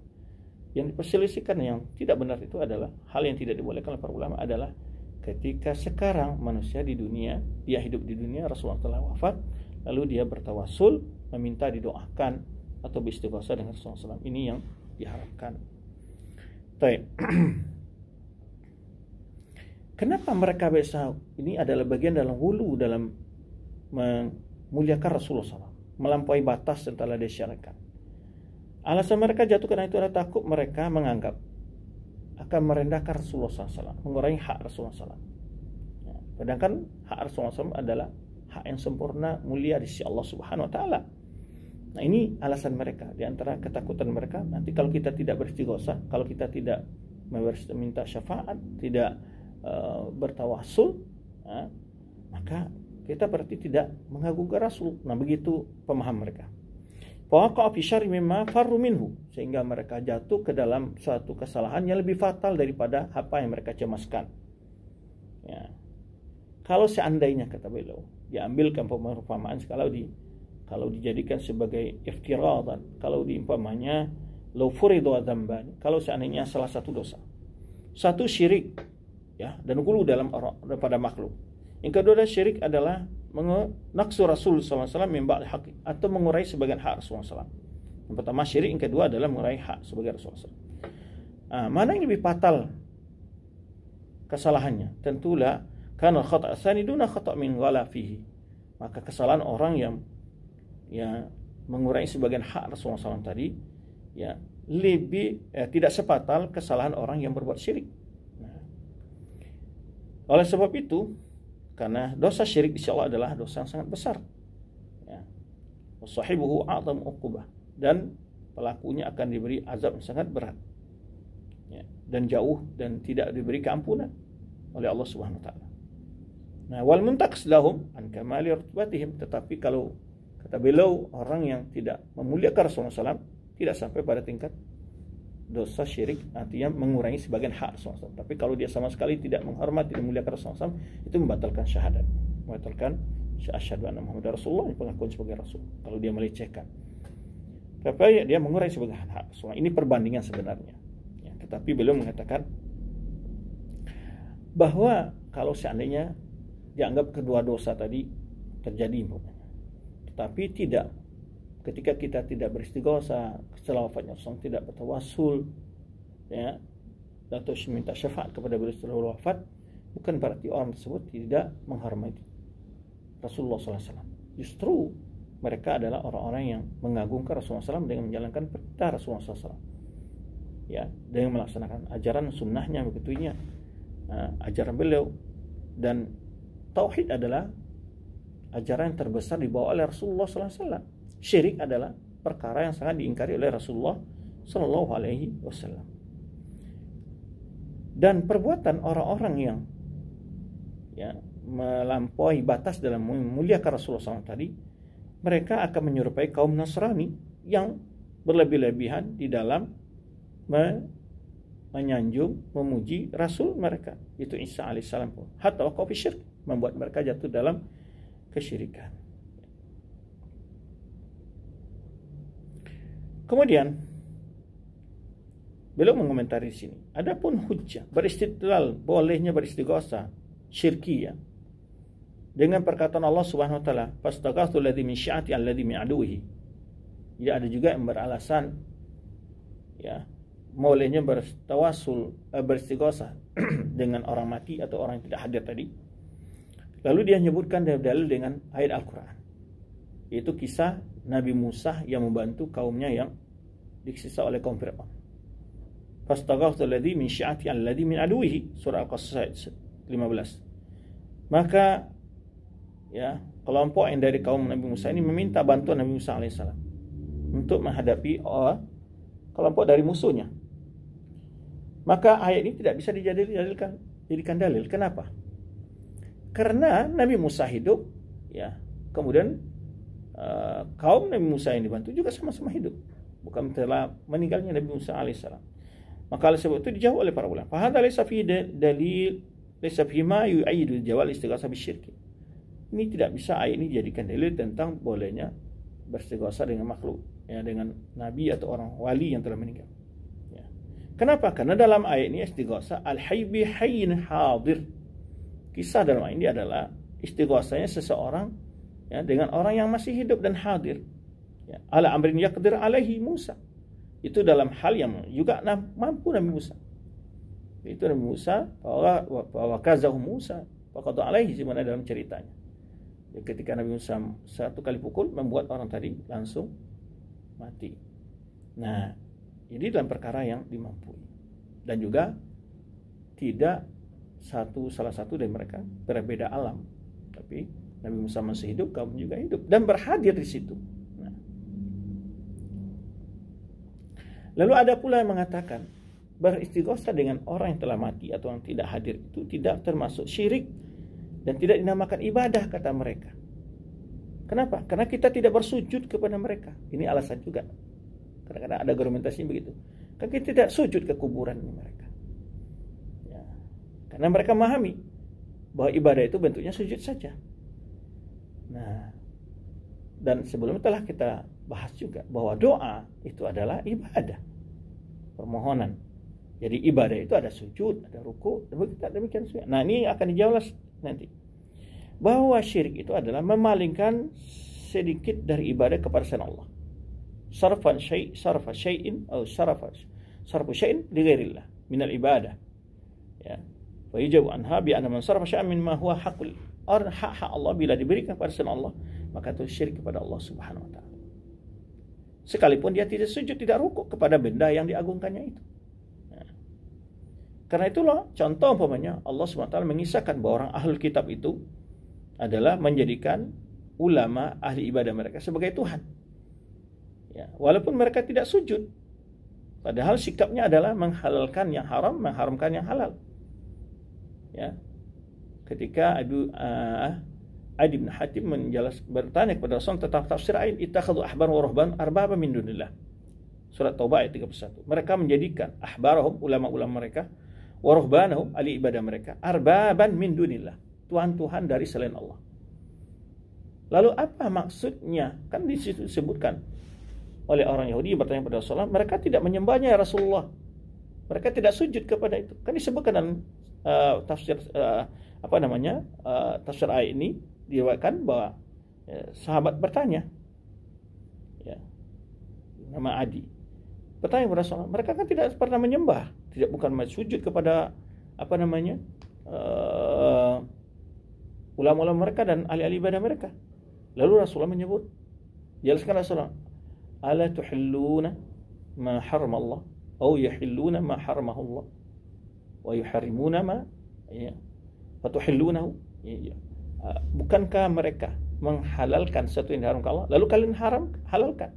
[SPEAKER 1] Yang diperselisihkan yang tidak benar itu adalah hal yang tidak dibolehkan oleh para ulama adalah ketika sekarang manusia di dunia, dia hidup di dunia, Rasulullah telah wafat, lalu dia bertawasul meminta didoakan atau beristighosah dengan Rasulullah SAW. Ini yang diharapkan. Baik. Kenapa mereka biasa ini adalah bagian dalam hulu dalam memuliakan Rasulullah SAW, melampaui batas yang telah disyariatkan. Alasan mereka jatuh karena itu adalah takut mereka menganggap akan merendahkan Rasulullah SAW, mengurangi hak Rasulullah SAW. Ya, sedangkan hak Rasulullah SAW adalah hak yang sempurna, mulia di sisi Allah Subhanahu Wa Taala. Nah, ini alasan mereka. Di antara ketakutan mereka, nanti kalau kita tidak beristighosah, kalau kita tidak meminta syafaat, tidak bertawasul, maka kita berarti tidak mengagungkan Rasul. Nah, begitu pemahaman mereka. Fawaqa'a fi syarri mimma farru minhu, sehingga mereka jatuh ke dalam suatu kesalahan yang lebih fatal daripada apa yang mereka cemaskan. Ya. Kalau seandainya kata beliau diambilkan perumpamaan kalau dijadikan sebagai iftiratan, kalau diumpamanya law furidu dzamban, kalau seandainya salah satu dosa, satu syirik, ya, dan gulu pada makhluk. Yang kedua adalah syirik adalah naqsu Rasul SAW min ba'd haqq, atau mengurai sebagian hak Rasulullah SAW. Yang pertama syirik, yang kedua adalah mengurai hak sebagian Rasulullah SAW. Mana yang lebih fatal kesalahannya? Tentulah karena khata' tsani duna khata' min ghala fihi. Maka kesalahan orang yang mengurai sebagian hak Rasulullah SAW tadi, ya, lebih tidak sefatal kesalahan orang yang berbuat syirik. Oleh sebab itu, karena dosa syirik insyaallah adalah dosa yang sangat besar, ya, wasahibuhu a'zam uqubah, dan pelakunya akan diberi azab yang sangat berat, ya, dan jauh dan tidak diberi keampunan oleh Allah Subhanahu Wa Taala. Nah, wal muntaqis lahum an kamali rutbatihim, tetapi kalau kata beliau orang yang tidak memuliakan Rasulullah SAW tidak sampai pada tingkat dosa syirik, artinya mengurangi sebagian hak Rasulullah SAW. Tapi kalau dia sama sekali tidak menghormati dan memuliakan Rasulullah SAW, itu membatalkan syahadat, membatalkan asyhadu anna Muhammadar Rasulullah, pengakuan sebagai Rasul. Kalau dia melecehkan, tapi dia mengurangi sebagian hak Rasulullah. Ini perbandingan sebenarnya. Ya, tetapi beliau mengatakan bahwa kalau seandainya dianggap kedua dosa tadi terjadi, tetapi tidak, ketika kita tidak beristighosah setelah wafatnya Rasul, tidak bertawasul, ya, atau minta syafaat kepada beliau setelah wafat, bukan berarti orang tersebut tidak menghormati Rasulullah SAW. Justru mereka adalah orang-orang yang mengagungkan Rasulullah SAW dengan menjalankan perintah Rasulullah SAW, ya, dengan melaksanakan ajaran sunnahnya, begitunya ajaran beliau. Dan tauhid adalah ajaran yang terbesar dibawa oleh Rasulullah SAW. Syirik adalah perkara yang sangat diingkari oleh Rasulullah SAW. Dan perbuatan orang-orang yang, ya, melampaui batas dalam memuliakan Rasulullah SAW tadi, mereka akan menyerupai kaum Nasrani yang berlebih-lebihan di dalam menyanjung, memuji Rasul mereka, itu Isa alaihissalam pun. Hatta waqa'a fi syirk, membuat mereka jatuh dalam kesyirikan. Kemudian beliau mengomentari di sini, adapun hujjah beristidlal bolehnya beristighatsah syirkiyah dengan perkataan Allah Subhanahu wa taala, "Fastaghatsu alladzi min syi'ati alladzi min aduwwihi." Jadi ada juga yang beralasan ya, bolehnya beristighatsah dengan orang mati atau orang yang tidak hadir tadi. Lalu dia menyebutkan dalil dengan ayat Al-Qur'an, yaitu kisah Nabi Musa yang membantu kaumnya yang disiksa oleh kaum Fir'aun. Fastaghatsu alladzi min syi'ati alladzi min aduwwihi, surah Al-Qasas ayat 15. Maka ya, kelompok yang dari kaum Nabi Musa ini meminta bantuan Nabi Musa alaihissalam untuk menghadapi kelompok dari musuhnya. Maka ayat ini tidak bisa dijadikan dalil. Kenapa? Karena Nabi Musa hidup, ya, kemudian kaum Nabi Musa yang dibantu juga sama-sama hidup, bukan telah meninggalnya Nabi Musa alaihissalam. Maka oleh sebab itu dijawab oleh para ulama, "Fa hadza laysa fi dalil, laysa fi ma yu'ayyidu jawal istighatsah bisyirk." Ini tidak bisa ayat ini dijadikan dalil tentang bolehnya beristighatsah dengan makhluk, ya, dengan nabi atau orang wali yang telah meninggal. Ya. Kenapa? Karena dalam ayat ini istighatsah al-hayy bi hayyin hadir. Kisah dalam ayat ini adalah istighatsahnya seseorang, ya, dengan orang yang masih hidup dan hadir. Ya. Ala amrin yaqdir alaihi Musa. Itu dalam hal yang juga mampu Nabi Musa. Itu Nabi Musa bahwa kazahu Musa faqad alaihi, sebenarnya dalam ceritanya. Ketika Nabi Musa satu kali pukul membuat orang tadi langsung mati. Nah, ini dalam perkara yang dimampui. Dan juga tidak salah satu dari mereka berbeda alam, tapi Nabi Musa masih hidup, kaum juga hidup dan berhadir di situ. Nah. Lalu ada pula yang mengatakan beristighatsah dengan orang yang telah mati atau yang tidak hadir itu tidak termasuk syirik dan tidak dinamakan ibadah, kata mereka. Kenapa? Karena kita tidak bersujud kepada mereka. Ini alasan juga. Kadang-kadang ada argumentasi begitu. Karena kita tidak sujud ke kuburan mereka. Ya. Karena mereka memahami bahwa ibadah itu bentuknya sujud saja. Nah, dan sebelumnya telah kita bahas juga bahwa doa itu adalah ibadah, permohonan. Jadi ibadah itu ada sujud, ada ruku, demikian juga. Nah, ini akan dijawab nanti. Bahwa syirik itu adalah memalingkan sedikit dari ibadah kepada selain Allah. Sarfa syai'in atau sarfu syai'in li ghairillah min al-ibadah. Ya. Wa yajibu anha bi anna man sarfa syai'an mimma huwa haqqul hak Allah bila diberikan kepada selain Allah, maka itu syirik kepada Allah Subhanahu wa taala. Sekalipun dia tidak sujud, tidak rukuk kepada benda yang diagungkannya itu. Karena itulah contoh umpamanya Allah SWT mengisahkan bahwa orang ahlul kitab itu adalah menjadikan ulama ahli ibadah mereka sebagai Tuhan. Ya, walaupun mereka tidak sujud, padahal sikapnya adalah menghalalkan yang haram, mengharamkan yang halal. Ya, ketika Adi bin Hatim bertanya kepada Rasul tentang tafsir ayat ittakhadhu ahbar wa ruhban arbaba min dunillah. Surat Taubah ayat 31. Mereka menjadikan ahbarahum, ulama-ulama mereka, wa ruhbanahum, ahli ibadah mereka, arbaban min dunillah, tuhan-tuhan dari selain Allah. Lalu apa maksudnya? Kan di situ disebutkan oleh orang Yahudi bertanya kepada Rasulullah, mereka tidak menyembahnya ya Rasulullah. Mereka tidak sujud kepada itu. Kan disebutkan dalam tafsir tafsir ayat ini diriwayatkan bahwa sahabat bertanya, ya, nama Adi bertanya kepada Rasulullah, mereka kan tidak pernah menyembah, bukan sujud kepada ulama-ulama mereka dan ahli-ahli ibadah mereka. Lalu Rasulullah menyebut, jelaskan Rasulullah, ala tuhilluna ma harama Allah atau yahilluna ma haramahu Allah wa yuharrimuna ma fatuhillunahu. Bukankah mereka menghalalkan sesuatu yang diharamkan Allah lalu kalian halalkan?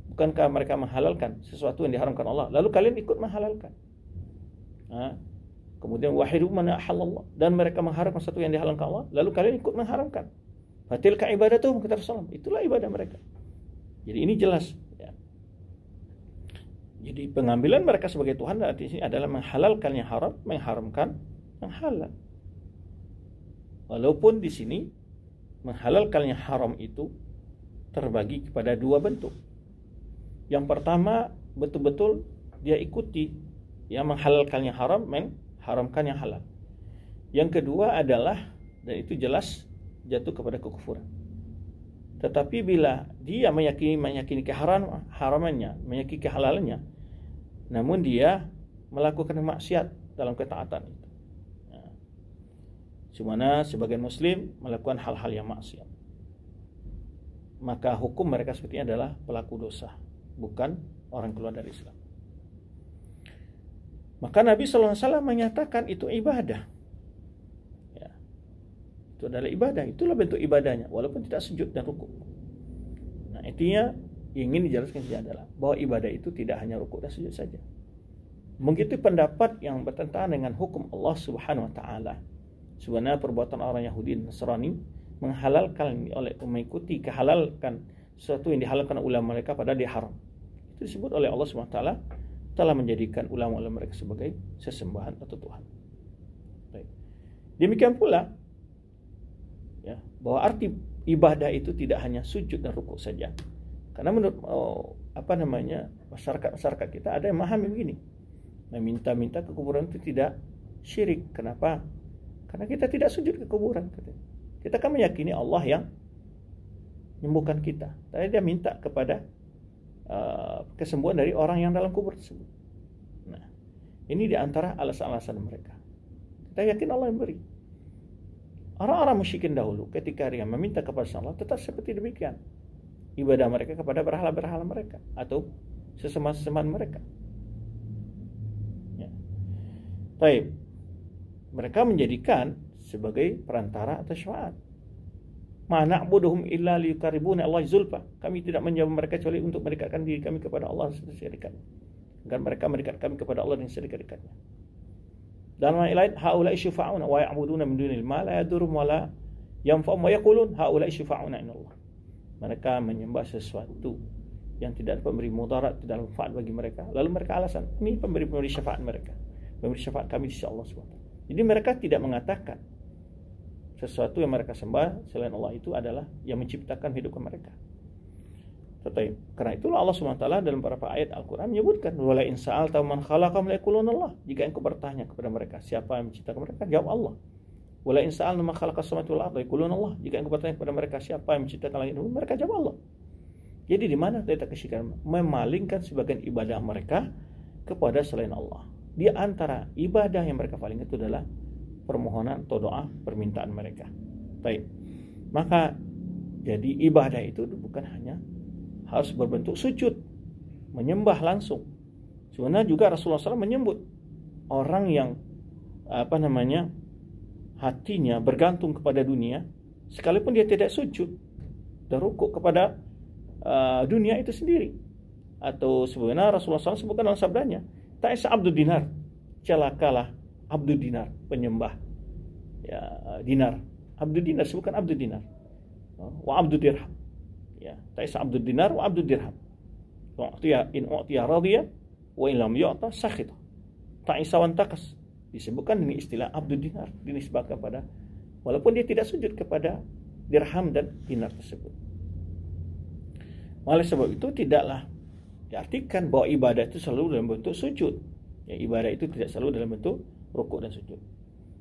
[SPEAKER 1] Bukankah mereka menghalalkan sesuatu yang diharamkan Allah lalu kalian ikut menghalalkan? Kemudian wahidu man ahallallah, dan mereka mengharamkan sesuatu yang dihalalkan Allah lalu kalian ikut mengharamkan. Fatilka ibadatuhum, kata Rasulullah, itulah ibadah mereka. Jadi ini jelas, ya. Jadi pengambilan mereka sebagai Tuhan arti ini adalah menghalalkan yang haram, mengharamkan yang halal. Walaupun di sini menghalalkan yang haram itu terbagi kepada dua bentuk. Yang pertama, betul-betul dia ikuti yang menghalalkan yang haram, mengharamkan yang halal. Yang kedua adalah, dan itu jelas jatuh kepada kekufuran. Tetapi bila dia meyakini keharamannya, meyakini kehalalannya, namun dia melakukan maksiat dalam ketaatan itu. Semana sebagian muslim melakukan hal-hal yang maksiat, maka hukum mereka sepertinya adalah pelaku dosa, bukan orang keluar dari Islam. Maka Nabi SAW menyatakan itu ibadah. Ya, itu adalah ibadah, itulah bentuk ibadahnya, walaupun tidak sujud dan rukuk. Nah, intinya ingin dijelaskan adalah bahwa ibadah itu tidak hanya rukuk dan sujud saja. Begitu pendapat yang bertentangan dengan hukum Allah Subhanahu wa taala. Sebenarnya perbuatan orang Yahudi dan Nasrani menghalalkan oleh mengikuti kehalalkan sesuatu yang dihalalkan ulama mereka pada dia haram. Itu disebut oleh Allah Subhanahu wa taala telah menjadikan ulama-ulama mereka sebagai sesembahan atau Tuhan. Baik. Demikian pula ya, bahwa arti ibadah itu tidak hanya sujud dan rukuk saja. Karena menurut masyarakat kita ada yang memahami begini. Meminta-minta ke kuburan itu tidak syirik. Kenapa? Karena kita tidak sujud ke kuburan. Kita kan meyakini Allah yang menyembuhkan kita. Tapi dia minta kepada kesembuhan dari orang yang dalam kubur tersebut. Nah, ini diantara alasan-alasan mereka. Kita yakin Allah yang beri. Orang-orang musyrikin dahulu ketika dia meminta kepada Allah tetap seperti demikian. Ibadah mereka kepada berhala-berhala mereka atau sesembahan mereka. Ya. Baik. Mereka menjadikan sebagai perantara atau syafaat. Ma na'buduhum illa liyuqarribuna Allah zulfa. Kami tidak menyembah mereka kecuali untuk mendekatkan diri kami kepada Allah sedekat-dekatnya. Agar mereka mendekat kami kepada Allah dengan sedekat-dekatnya. Dalam ayat lain, haula'i syufa'una wa ya'buduna min dunil ma la yadurum wa la yanfa'um wa yaqulun haula'i syufa'una inallah. Mereka menyembah sesuatu yang tidak memberi mudarat, tidak manfaat bagi mereka. Lalu mereka alasan, ini pemberi syafaat mereka. Pemberi syafaat kami di sisi Allah SWT. Jadi mereka tidak mengatakan sesuatu yang mereka sembah selain Allah itu adalah yang menciptakan kehidupan mereka. Tetapi karena itulah Allah SWT dalam beberapa ayat Al-Quran menyebutkan wala in sa'alta man khalaqahum la yaquluna Allah. Jika engkau bertanya kepada mereka siapa yang menciptakan mereka, jawab Allah. Wala in sa'alna man khalaqas samawati wal arda yaquluna Allah. Jika engkau bertanya kepada mereka siapa yang menciptakan langit dan bumi, mereka jawab Allah. Jadi di mana letak kesyirikan? Memalingkan sebagian ibadah mereka kepada selain Allah. Di antara ibadah yang mereka palingkan itu adalah permohonan atau doa permintaan mereka. Baik. Maka jadi ibadah itu bukan hanya harus berbentuk sujud, menyembah langsung. Sebenarnya juga Rasulullah SAW menyebut orang yang hatinya bergantung kepada dunia, sekalipun dia tidak sujud dan rukuk kepada dunia itu sendiri. Atau sebenarnya Rasulullah SAW sebutkan dalam sabdanya, ta'isa abdul dinar, celakalah abdul dinar, penyembah ya dinar. Abdul dinar bukan abdul dinar. Wa abdul dirham. Ya, ta'isa abdul dinar wa abdul dirham. In u'tiya radiya wa in lam yu'ta sakhita. Ta'isa wan taqas. Disebutkan ini istilah abdul dinar, dinisbahkan pada walaupun dia tidak sujud kepada dirham dan dinar tersebut. Oleh sebab itu tidaklah diartikan bahwa ibadah itu selalu dalam bentuk sujud. Ya, ibadah itu tidak selalu dalam bentuk rukuk dan sujud.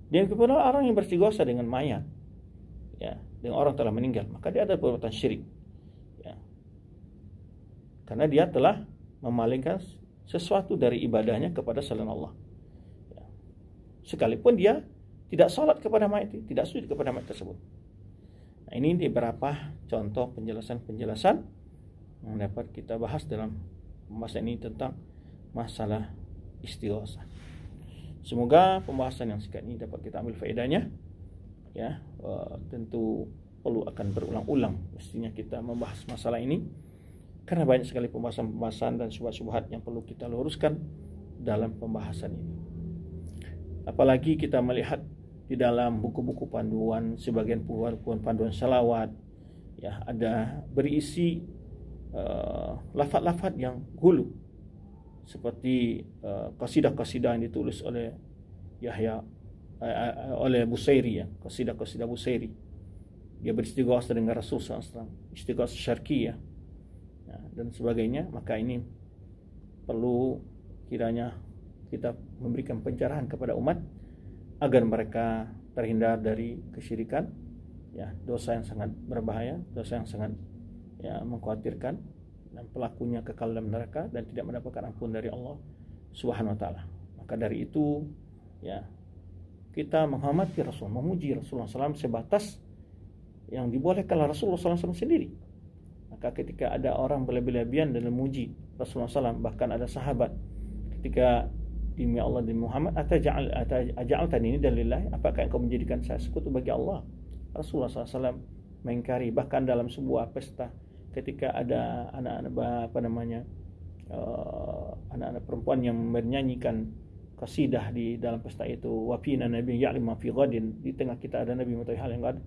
[SPEAKER 1] Dan kepada orang yang beristighosa dengan mayat, ya, dengan orang telah meninggal, maka dia ada perbuatan syirik. Ya. Karena dia telah memalingkan sesuatu dari ibadahnya kepada selain Allah. Ya. Sekalipun dia tidak salat kepada mayat, tidak sujud kepada mayat tersebut. Nah, ini beberapa contoh penjelasan-penjelasan yang dapat kita bahas dalam pembahasan ini tentang masalah istighosa. Semoga pembahasan yang singkat ini dapat kita ambil faedahnya. Ya, tentu perlu akan berulang-ulang mestinya kita membahas masalah ini karena banyak sekali pembahasan-pembahasan dan syubhat-syubhat yang perlu kita luruskan dalam pembahasan ini. Apalagi kita melihat di dalam buku-buku panduan, sebagian buku panduan salawat, ya, ada berisi lafaz-lafaz yang hulu seperti qasidah-qasidah yang ditulis oleh Yahya oleh Busairi, ya, qasidah-qasidah Busairi. Dia beristighosa dengan Rasul SAW, istighosa syarqiyah. dan sebagainya. Maka ini perlu kiranya kita memberikan pencerahan kepada umat agar mereka terhindar dari kesyirikan, dosa yang sangat berbahaya, dosa yang sangat mengkhawatirkan, dan pelakunya kekal dalam neraka dan tidak mendapatkan ampun dari Allah Subhanahu wa taala. Maka dari itu kita menghormati Rasul, memuji Rasulullah SAW sebatas yang dibolehkan oleh Rasulullah SAW sendiri. Maka ketika ada orang berlebih-lebihan dan memuji Rasulullah SAW, bahkan ada sahabat ketika demi Allah dan Muhammad, aja'altani lillahi, apakah engkau menjadikan saya sekutu bagi Allah? Rasulullah SAW mengingkari. Bahkan dalam sebuah pesta ketika ada anak-anak anak-anak perempuan yang menyanyikan qasidah di dalam pesta itu, wa fina nabiyyun ya'lamu ma fi ghadin, di tengah kita ada nabi mengetahui hal yang gaib,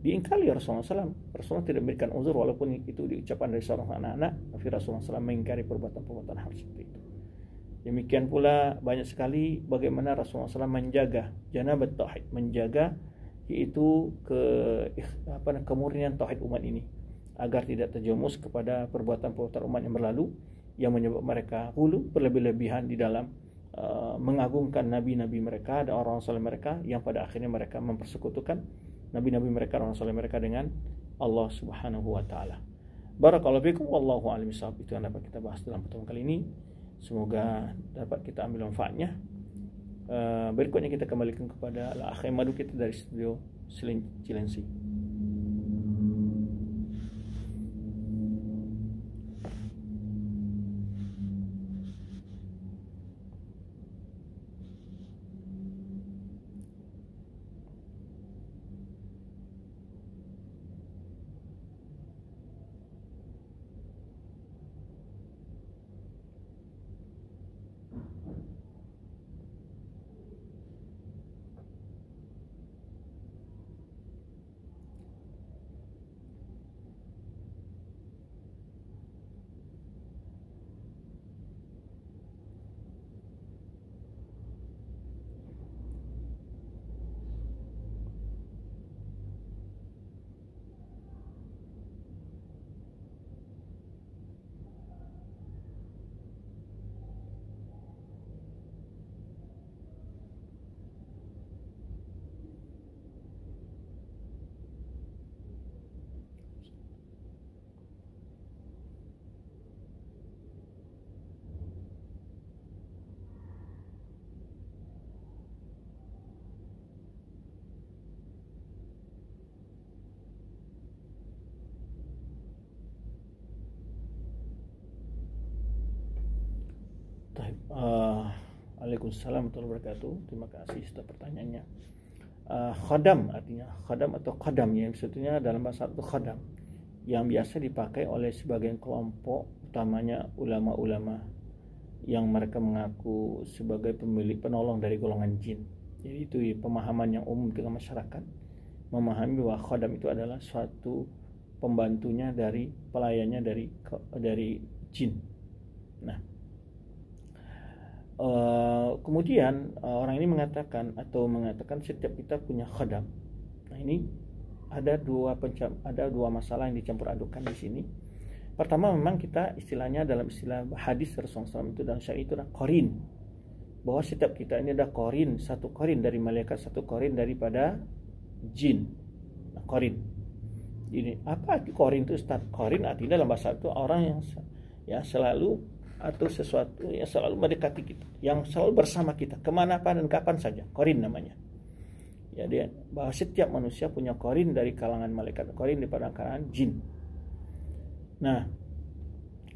[SPEAKER 1] diingkari Rasulullah SAW. Rasulullah tidak memberikan uzur walaupun itu diucapkan dari seorang anak-anak, tapi Rasulullah SAW mengingkari perbuatan-perbuatan hal seperti itu. Demikian pula banyak sekali bagaimana Rasulullah SAW menjaga janabat tauhid, menjaga yaitu kemurnian tauhid umat ini agar tidak terjerumus kepada perbuatan-perbuatan umat yang berlalu yang menyebabkan mereka hulu berlebih-lebihan di dalam mengagungkan nabi-nabi mereka dan orang soleh mereka, yang pada akhirnya mereka mempersekutukan nabi-nabi mereka, orang soleh mereka dengan Allah Subhanahu wa taala. Barakallahu fikum, wallahu a'lam bishawab. Itu yang dapat kita bahas dalam pertemuan kali ini. Semoga dapat kita ambil manfaatnya. Berikutnya kita kembalikan kepada Al-Akh Madu kita dari studio Cilengsi. Waalaikumsalam warahmatullahi wabarakatuh. Terima kasih atas pertanyaannya. Khadam artinya khadam atau qadam, yang sebetulnya dalam bahasa Arab itu khadam yang biasa dipakai oleh sebagian kelompok, utamanya ulama-ulama yang mereka mengaku sebagai pemilik penolong dari golongan jin. Jadi itu pemahaman yang umum dengan masyarakat, memahami bahwa khadam itu adalah suatu pembantunya dari pelayannya dari jin. Nah, kemudian orang ini mengatakan setiap kita punya khadam. Nah, ini ada dua masalah yang dicampur adukan di sini. Pertama, memang kita istilahnya dalam istilah hadis Rasulullah SAW itu dalam syariat itu adalah qarin, bahwa setiap kita ini ada qarin, satu qarin dari malaikat, satu qarin daripada jin. Nah, qarin ini apa arti qarin itu Ustaz? Qarin artinya dalam bahasa itu orang yang selalu atau sesuatu yang selalu mendekati kita, yang selalu bersama kita kemanapun dan kapan saja. Qarin namanya. Ya, dia bahwa setiap manusia punya qarin dari kalangan malaikat, qarin daripada kalangan jin. Nah,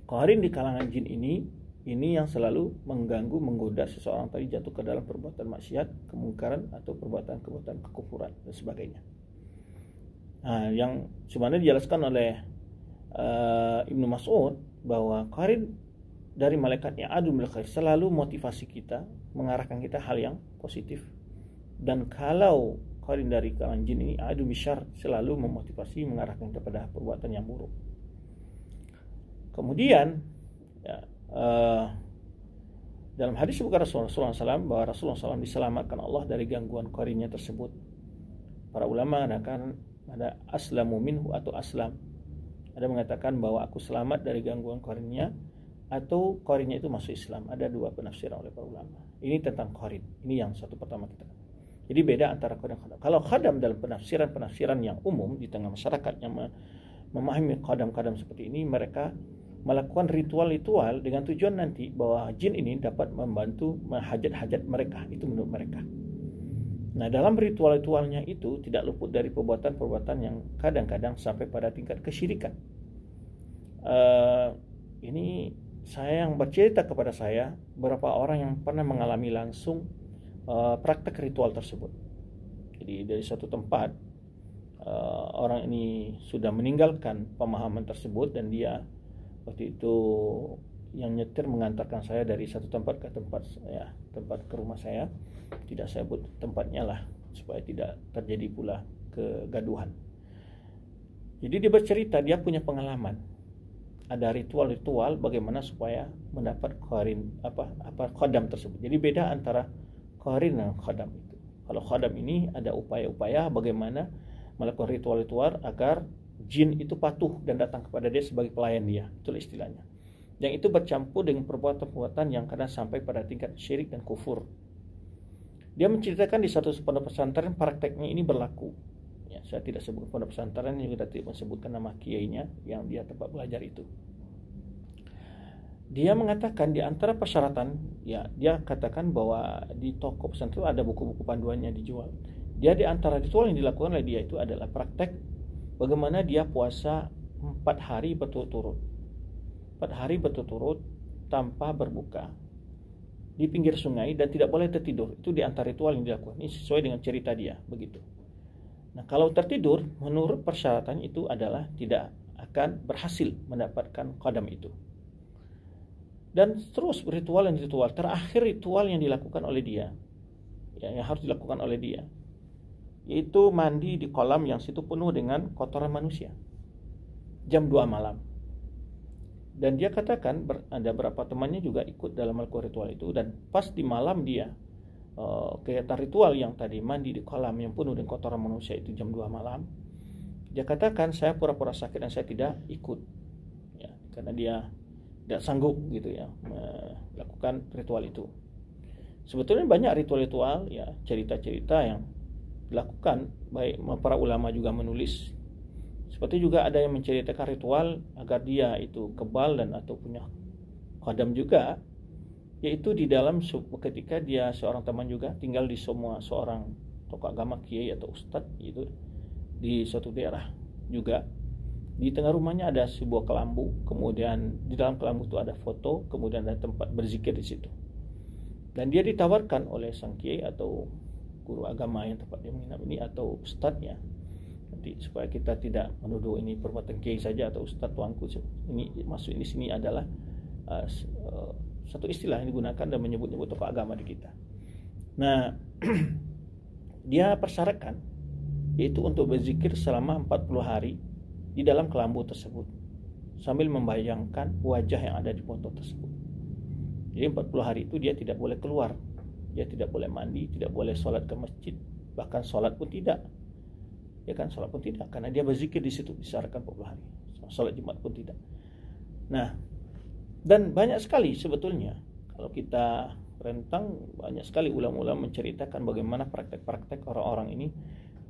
[SPEAKER 1] qarin di kalangan jin ini yang selalu mengganggu, menggoda seseorang tadi jatuh ke dalam perbuatan maksiat, kemungkaran atau perbuatan kekufuran dan sebagainya. Nah, yang sebenarnya dijelaskan oleh Ibnu Mas'ud bahwa qarin dari malaikat yang adu bil khair selalu motivasi kita, mengarahkan kita hal yang positif. Dan kalau qarin dari kalangan jin ini adu bisyar, selalu memotivasi, mengarahkan kita pada perbuatan yang buruk. Kemudian dalam hadis bukan Rasulullah SAW bahwa Rasulullah SAW diselamatkan Allah dari gangguan qarinnya tersebut. Para ulama mengatakan ada aslamu minhu atau aslam, Ada mengatakan bahwa aku selamat dari gangguan qarinnya, atau qarinnya itu masuk Islam. Ada dua penafsiran oleh para ulama. Ini tentang qarin. Ini yang satu pertama kita. Jadi beda antara qadam khadam. Kalau khadam dalam penafsiran yang umum di tengah masyarakat yang memahami qadam-qadam seperti ini, mereka melakukan ritual-ritual dengan tujuan nanti bahwa jin ini dapat membantu hajat-hajat mereka. Itu menurut mereka. Nah, dalam ritual-ritualnya itu tidak luput dari perbuatan-perbuatan yang kadang-kadang sampai pada tingkat kesyirikan. Ini saya yang bercerita kepada saya beberapa orang yang pernah mengalami langsung praktek ritual tersebut. Jadi dari suatu tempat orang ini sudah meninggalkan pemahaman tersebut, dan dia waktu itu yang nyetir mengantarkan saya dari satu tempat ke tempat ke rumah saya. Tidak saya sebut tempatnya lah supaya tidak terjadi pula kegaduhan. Jadi dia bercerita dia punya pengalaman. Ada ritual-ritual bagaimana supaya mendapat qadam tersebut. Jadi beda antara qarin dan qadam itu. Kalau qadam ini ada upaya-upaya bagaimana melakukan ritual-ritual agar jin itu patuh dan datang kepada dia sebagai pelayan dia. Itulah istilahnya. Yang itu bercampur dengan perbuatan-perbuatan yang kadang sampai pada tingkat syirik dan kufur. Dia menceritakan di satu pondok pesantren prakteknya ini berlaku. Ya, saya tidak sebut pondok pesantren, juga tidak menyebutkan nama kiainya yang dia tempat belajar itu. Dia mengatakan di antara persyaratan, ya dia katakan bahwa di toko pesantren ada buku-buku panduannya dijual. Dia di antara ritual yang dilakukan oleh dia itu adalah praktek bagaimana dia puasa 4 hari berturut-turut. 4 hari berturut-turut tanpa berbuka di pinggir sungai dan tidak boleh tertidur. Itu di antara ritual yang dilakukan. Ini sesuai dengan cerita dia begitu. Nah, kalau tertidur menurut persyaratan itu adalah tidak akan berhasil mendapatkan qadam itu. Dan terus ritual terakhir ritual yang dilakukan oleh dia, ya, yang harus dilakukan oleh dia, yaitu mandi di kolam yang situ penuh dengan kotoran manusia jam 2 malam. Dan dia katakan ada beberapa temannya juga ikut dalam melakukan ritual itu, dan pas di malam dia kegiatan ritual yang tadi mandi di kolam yang penuh dengan kotoran manusia itu jam 2 malam, dia katakan saya pura-pura sakit dan saya tidak ikut, ya, karena dia tidak sanggup gitu ya melakukan ritual itu. Sebetulnya banyak ritual-ritual, ya, cerita-cerita yang dilakukan, baik para ulama juga menulis. Seperti juga ada yang menceritakan ritual agar dia itu kebal dan atau punya qadam juga, yaitu di dalam ketika dia seorang teman juga tinggal di seorang tokoh agama, kiai atau ustadz itu di suatu daerah juga. Di tengah rumahnya ada sebuah kelambu, kemudian di dalam kelambu itu ada foto, kemudian ada tempat berzikir di situ. Dan dia ditawarkan oleh sang kiai atau guru agama yang tempat dia menginap ini atau ustadznya, nanti supaya kita tidak menuduh ini perbuatan kiai saja atau ustadz tuanku. Ini maksud di sini adalah satu istilah yang digunakan dan menyebut-nyebut tokoh agama di kita. Nah, dia persyaratkan yaitu untuk berzikir selama 40 hari di dalam kelambu tersebut sambil membayangkan wajah yang ada di foto tersebut. Jadi 40 hari itu dia tidak boleh keluar, dia tidak boleh mandi, tidak boleh sholat ke masjid, bahkan sholat pun tidak. Ya kan, sholat pun tidak, karena dia berzikir di situ disyaratkan 40 hari. Sholat Jumat pun tidak. Nah, dan banyak sekali sebetulnya kalau kita rentang, banyak sekali ulama-ulama menceritakan bagaimana praktek-praktek orang-orang ini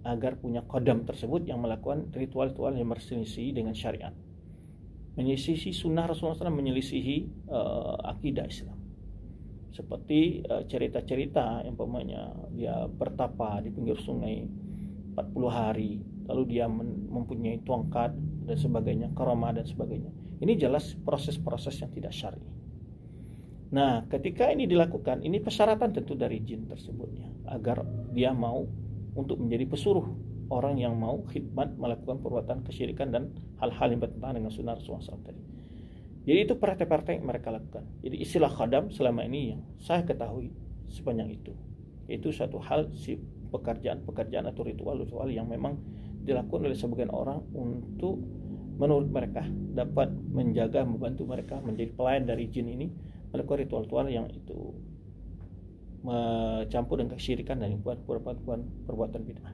[SPEAKER 1] agar punya qadam tersebut yang melakukan ritual-ritual yang berselisih dengan syariat, menyelisihi sunnah Rasulullah SAW, menyelisihi akidah Islam. Seperti cerita-cerita yang umpamanya dia bertapa di pinggir sungai 40 hari, lalu dia mempunyai tongkat dan sebagainya, karamah dan sebagainya. Ini jelas proses-proses yang tidak syar'i. Nah, ketika ini dilakukan, ini persyaratan tentu dari jin tersebutnya agar dia mau untuk menjadi pesuruh orang yang mau khidmat melakukan perbuatan kesyirikan dan hal-hal yang bertentangan dengan sunnah Rasulullah SAW tadi. Jadi itu praktek-praktek yang mereka lakukan. Jadi istilah khadam selama ini yang saya ketahui sepanjang itu, yaitu satu hal pekerjaan atau ritual-ritual yang memang dilakukan oleh sebagian orang untuk menurut mereka dapat menjaga, membantu mereka menjadi pelayan dari jin ini, melakukan ritual-ritual yang itu mencampur dengan kesyirikan dan perbuatan bid'ah.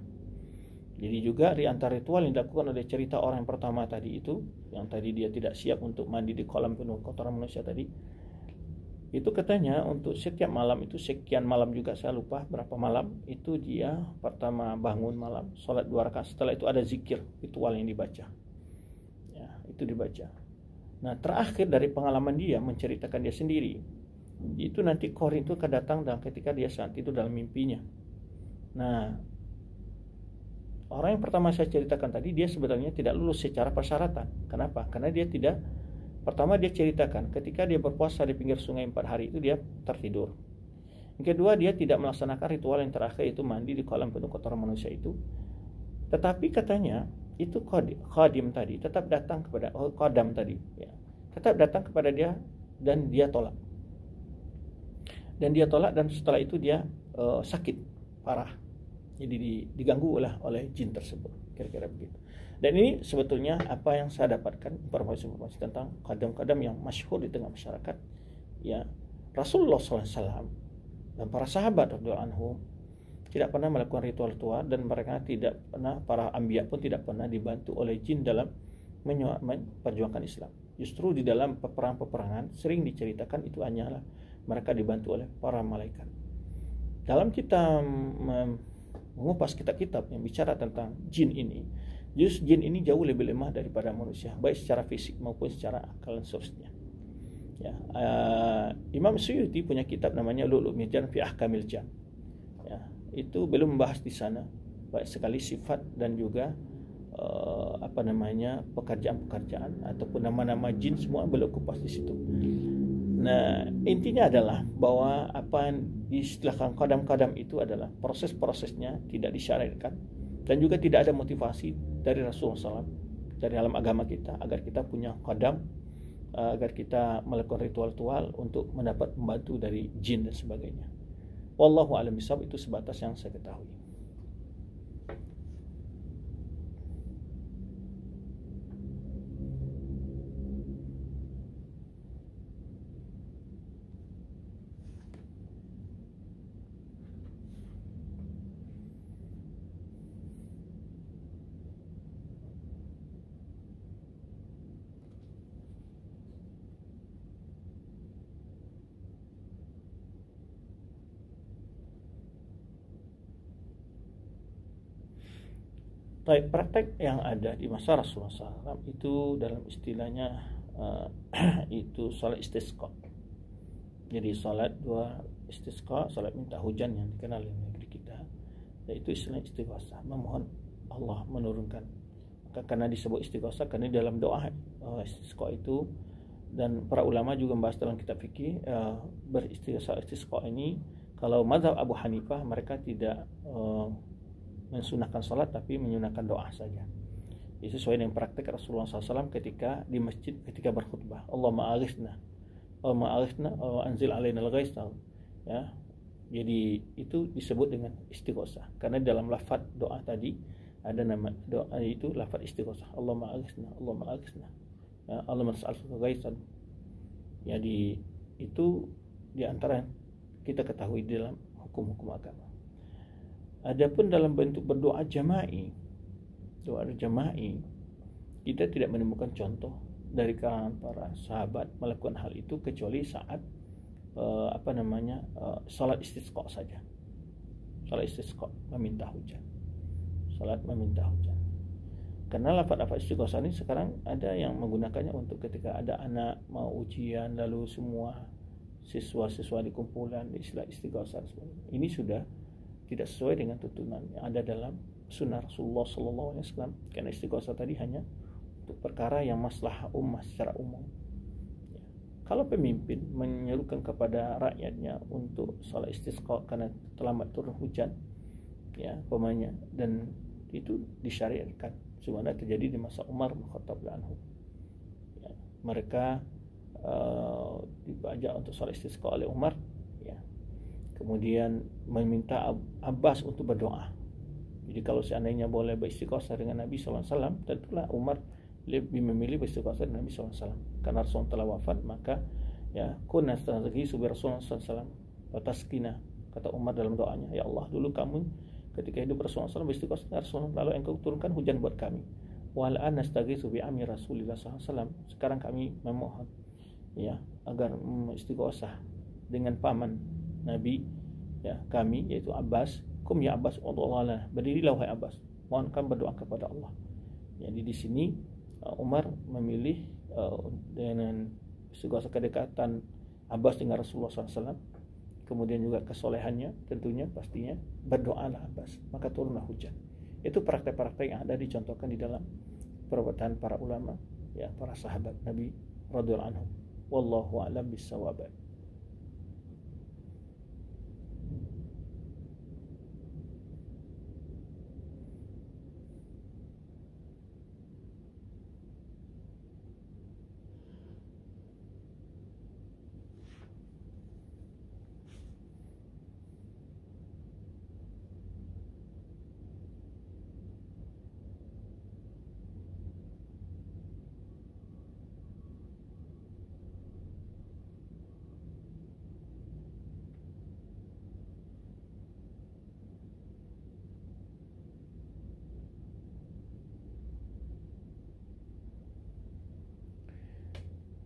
[SPEAKER 1] Jadi juga di antara ritual yang dilakukan oleh cerita orang yang pertama tadi itu, yang tadi dia tidak siap untuk mandi di kolam penuh kotoran manusia tadi, itu katanya untuk setiap malam itu sekian malam juga, saya lupa berapa malam, itu dia pertama bangun malam, sholat 2 rakaat, setelah itu ada zikir ritual yang dibaca, ya itu dibaca. Nah terakhir dari pengalaman dia menceritakan dia sendiri, itu nanti Qarin itu akan datang dan ketika dia saat itu dalam mimpinya. Nah orang yang pertama saya ceritakan tadi, dia sebenarnya tidak lulus secara persyaratan. Kenapa? Karena dia tidak, pertama dia ceritakan ketika dia berpuasa di pinggir sungai 4 hari itu dia tertidur. Yang kedua, dia tidak melaksanakan ritual yang terakhir, itu mandi di kolam penuh kotoran manusia itu. Tetapi katanya itu khadim tadi tetap datang kepada qadam tadi, ya, tetap datang kepada dia dan dia tolak. Dan dia tolak dan setelah itu dia sakit parah. Jadi diganggu oleh jin tersebut, kira-kira begitu. Dan ini sebetulnya apa yang saya dapatkan informasi-informasi tentang qadam-qadam yang masyhur di tengah masyarakat. Ya, Rasulullah SAW dan para sahabat radhiyallahu anhum tidak pernah melakukan ritual-ritual, dan mereka tidak pernah, para anbiya pun tidak pernah dibantu oleh jin dalam memperjuangkan Islam. Justru di dalam peperangan-peperangan sering diceritakan itu hanyalah mereka dibantu oleh para malaikat. Dalam kita mengupas kitab-kitab yang bicara tentang jin ini, justru jin ini jauh lebih lemah daripada manusia, baik secara fisik maupun secara akal dan seterusnya. Ya, Imam Suyuti punya kitab namanya Lu'lu' Mirjan fi Ahkamil Jan. Ya, itu belum membahas di sana baik sekali sifat dan juga pekerjaan-pekerjaan ataupun nama-nama jin, semua belum kupas di situ. Nah, intinya adalah bahwa apa yang diistilahkan qadam-qadam itu adalah proses-prosesnya tidak disyariatkan dan juga tidak ada motivasi dari Rasulullah SAW dari dalam agama kita agar kita punya qadam, agar kita melakukan ritual-ritual untuk mendapat membantu dari jin dan sebagainya. Wallahu a'lam bishawab, itu sebatas yang saya ketahui. Baik, praktek yang ada di masa Rasulullah SAW itu dalam istilahnya itu salat istisqa. Jadi salat 2 istisqa, salat minta hujan yang dikenal di negeri kita, yaitu istilah istighatsah, memohon Allah menurunkan. Karena disebut istighatsah karena dalam doa istisqa itu, dan para ulama juga membahas dalam kitab fikih istisqa ini, kalau mazhab Abu Hanifah mereka tidak mensunahkan salat tapi menyunahkan doa saja. Itu sesuai dengan praktek Rasulullah SAW ketika di masjid ketika berkhutbah. Allahumma aghithna, Allahumma aghithna, anzil alaina al-ghais. Ya. Jadi itu disebut dengan istighatsah karena dalam lafaz doa tadi ada nama doa itu lafaz istighatsah. Allahumma aghithna, Allahumma aghithna. Ya, Allahumma nas'aluka ghaisan. Jadi itu di antara kita ketahui dalam hukum-hukum agama. Adapun dalam bentuk berdoa jama'i, doa jama'i, kita tidak menemukan contoh dari kalangan para sahabat melakukan hal itu kecuali saat salat istisqa saja. Salat istisqa, meminta hujan. Salat meminta hujan. Karena lafaz istighatsah ini sekarang ada yang menggunakannya untuk ketika ada anak mau ujian lalu semua siswa-siswa dikumpulan di istilah istighatsah. Ini sudah tidak sesuai dengan tuntunan yang ada dalam sunnah Rasulullah SAW. Karena istighatsah tadi hanya untuk perkara yang maslahah ummah secara umum. Ya. Kalau pemimpin menyerukan kepada rakyatnya untuk salat istisqa karena terlambat turun hujan, ya pemanya, dan itu disyariatkan. Sebenarnya terjadi di masa Umar bin Khattab anhu. Ya, mereka diajak untuk salat istisqa oleh Umar. Ya. Kemudian meminta Abbas untuk berdoa. Jadi kalau seandainya boleh beristighosah dengan Nabi SAW, tentulah Umar lebih memilih beristighosah dengan Nabi SAW. Karena Rasulullah telah wafat, maka ya kunna nastaghiitsu bi Rasulullah SAW wa taskina. Kata Umar dalam doanya, ya Allah, dulu kami ketika hidup Rasulullah SAW istighosah dengan Rasulullah, lalu engkau turunkan hujan buat kami. Wal an nastaghiitsu bi amri Rasulillah SAW. Sekarang kami memohon ya agar istighosah dengan paman Nabi ya kami, yaitu Abbas. Kum ya Abbas, Allah, berdirilah wahai Abbas, mohonkan berdoa kepada Allah. Jadi di sini Umar memilih dengan istighosah kedekatan Abbas dengan Rasulullah SAW, kemudian juga kesolehannya, tentunya pastinya berdoalah Abbas, maka turunlah hujan. Itu praktek-praktek yang ada dicontohkan di dalam perbuatan para ulama ya, para sahabat Nabi radhiyallahu anhum. Wallahu a'lam bissawab.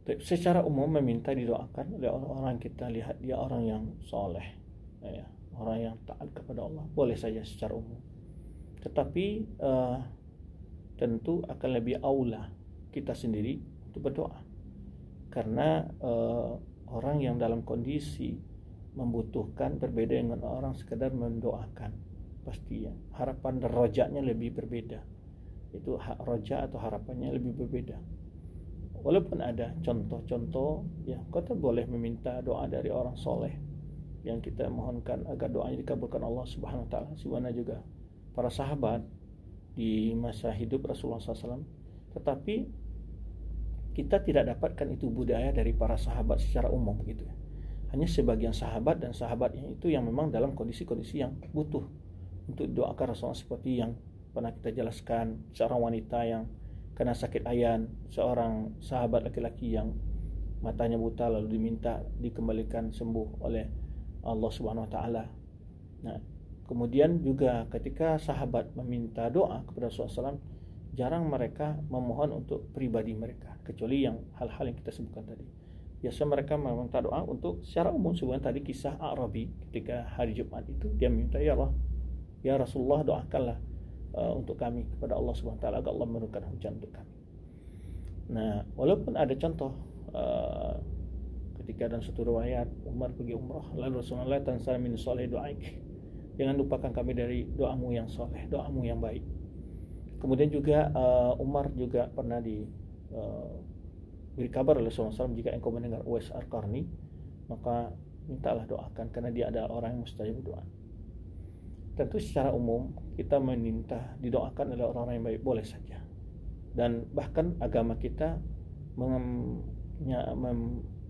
[SPEAKER 1] Secara umum meminta didoakan oleh orang-orang kita lihat dia orang yang soleh ya, orang yang taat kepada Allah, boleh saja secara umum. Tetapi tentu akan lebih aula kita sendiri untuk berdoa, karena orang yang dalam kondisi membutuhkan berbeda dengan orang sekedar mendoakan. Pasti ya, harapan dan rojanya lebih berbeda. Itu roja atau harapannya lebih berbeda. Walaupun ada contoh-contoh ya, kita boleh meminta doa dari orang soleh yang kita mohonkan agar doanya dikabulkan Allah Subhanahu wa taala. Sebagaimana juga para sahabat di masa hidup Rasulullah SAW. Tetapi kita tidak dapatkan itu budaya dari para sahabat secara umum begitu ya. Hanya sebagian sahabat dan sahabatnya itu yang memang dalam kondisi-kondisi yang butuh untuk doakan Rasulullah, seperti yang pernah kita jelaskan, seorang wanita yang kena sakit ayan, seorang sahabat laki-laki yang matanya buta lalu diminta dikembalikan sembuh oleh Allah Subhanahu wa taala. Nah, kemudian juga ketika sahabat meminta doa kepada Rasulullah SAW, jarang mereka memohon untuk pribadi mereka, kecuali yang hal-hal yang kita sebutkan tadi. Biasa mereka meminta doa untuk secara umum. Sebenarnya tadi kisah Arabi ketika hari Jumat itu dia minta, ya Allah, ya Rasulullah, doakanlah untuk kami kepada Allah Subhanahu wa taala agar Allah menurunkan hujan untuk kami. Nah, walaupun ada contoh ketika dalam satu riwayat Umar pergi umrah, lalu Rasulullah tansal min salih doaik, jangan lupakan kami dari doamu yang soleh, doamu yang baik. Kemudian juga Umar juga pernah beri kabar oleh Rasulullah SAW, jika engkau mendengar Uwais Al-Qarni, maka mintalah doakan, karena dia adalah orang yang mustajab doa. Tentu secara umum kita meminta didoakan oleh orang-orang yang baik, boleh saja. Dan bahkan agama kita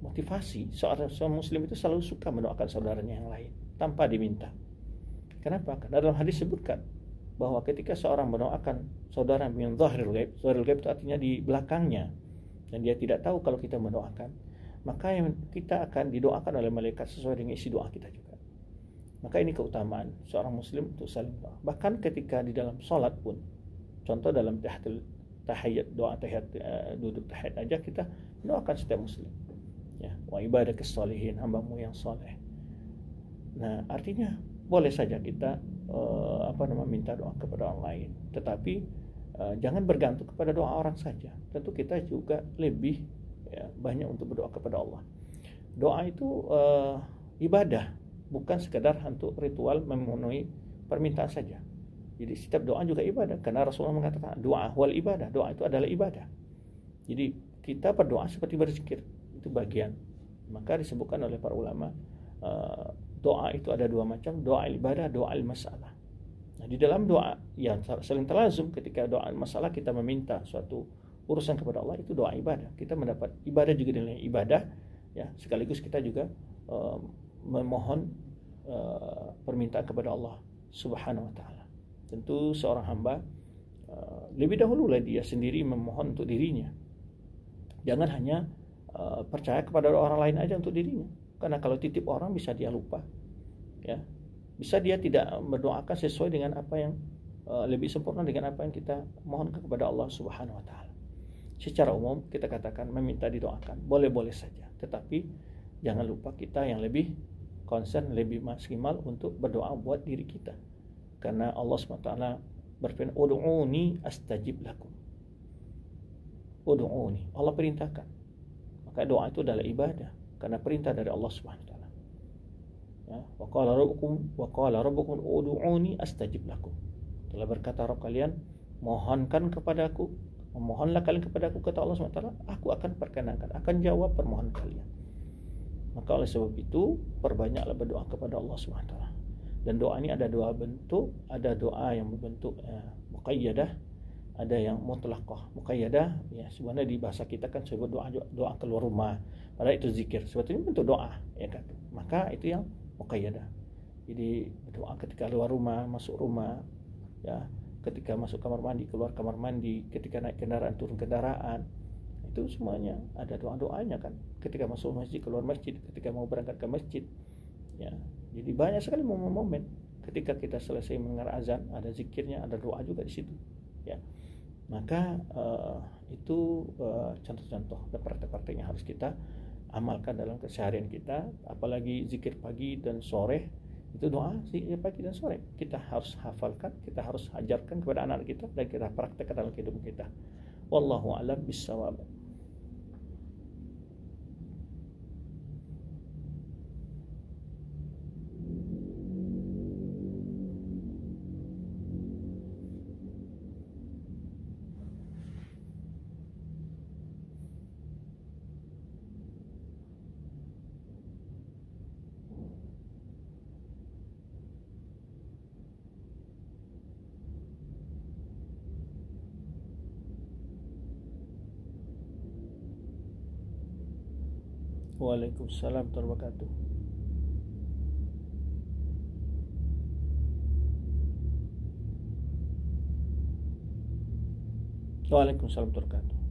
[SPEAKER 1] memotivasi seorang muslim itu selalu suka mendoakan saudaranya yang lain tanpa diminta. Kenapa? Karena dalam hadis sebutkan bahwa ketika seorang mendoakan saudara min zahiril ghaib itu artinya di belakangnya, dan dia tidak tahu kalau kita mendoakan, maka kita akan didoakan oleh malaikat sesuai dengan isi doa kita juga. Maka ini keutamaan seorang muslim untuk saling doa. Bahkan ketika di dalam sholat pun, contoh dalam tahiyat, doa tahiyat, duduk tahiyat aja kita doakan setiap muslim ya, wa ibadah kesolihin, hambamu yang soleh. Nah, artinya boleh saja kita minta doa kepada orang lain, tetapi jangan bergantung kepada doa orang saja. Tentu kita juga lebih ya, banyak untuk berdoa kepada Allah. Doa itu ibadah, bukan sekedar untuk ritual memenuhi permintaan saja. Jadi setiap doa juga ibadah, karena Rasulullah mengatakan doa wal ibadah, doa itu adalah ibadah. Jadi kita berdoa seperti berzikir, itu bagian. Maka disebutkan oleh para ulama, doa itu ada dua macam, doa ibadah, doa masalah. Nah, di dalam doa yang saling terlazum, ketika doa masalah kita meminta suatu urusan kepada Allah, itu doa ibadah. Kita mendapat ibadah juga dengan ibadah ya, sekaligus kita juga memohon permintaan kepada Allah Subhanahu wa taala. Tentu seorang hamba lebih dahulu lah dia sendiri memohon untuk dirinya. Jangan hanya percaya kepada orang lain aja untuk dirinya, karena kalau titip orang bisa dia lupa ya. Bisa dia tidak mendoakan sesuai dengan apa yang lebih sempurna dengan apa yang kita mohonkan kepada Allah Subhanahu wa taala. Secara umum kita katakan meminta didoakan, boleh-boleh saja. Tetapi jangan lupa kita yang lebih concern, lebih maksimal untuk berdoa buat diri kita. Karena Allah SWT berfirman, "Ud'uni astajib lakum." Ud'uni, Allah perintahkan. Maka doa itu adalah ibadah karena perintah dari Allah Subhanahu wa taala. Ya, wa qala rabbukum ud'uni astajib lakum. Telah berkata Rabb kalian, mohonkan kepadaku, memohonlah kalian kepadaku, kata Allah SWT, aku akan perkenankan, akan jawab permohonan kalian. Maka oleh sebab itu perbanyaklah berdoa kepada Allah SWT. Dan doa ini ada dua bentuk, ada doa yang berbentuk muqayyadah, ada yang mutlaqah. Muqayyadah ya sebenarnya di bahasa kita kan sebut doa keluar rumah, padahal itu zikir, sebetulnya bentuk doa ya kan. Maka itu yang muqayyadah. Jadi doa ketika keluar rumah, masuk rumah, ya, ketika masuk kamar mandi, keluar kamar mandi, ketika naik kendaraan, turun kendaraan, itu semuanya ada doa-doanya kan. Ketika masuk masjid, keluar masjid, ketika mau berangkat ke masjid, ya. Jadi banyak sekali momen-momen ketika kita selesai mendengar azan, ada zikirnya, ada doa juga di situ, ya. Maka itu contoh-contoh dan praktek-prakteknya harus kita amalkan dalam keseharian kita. Apalagi zikir pagi dan sore, itu doa zikir pagi dan sore kita harus hafalkan, kita harus ajarkan kepada anak kita, dan kita praktekkan dalam kehidupan kita. Wallahu a'lam bissawab. Waalaikumsalam warahmatullahi wabarakatuh. Waalaikumsalam warahmatullahi wabarakatuh.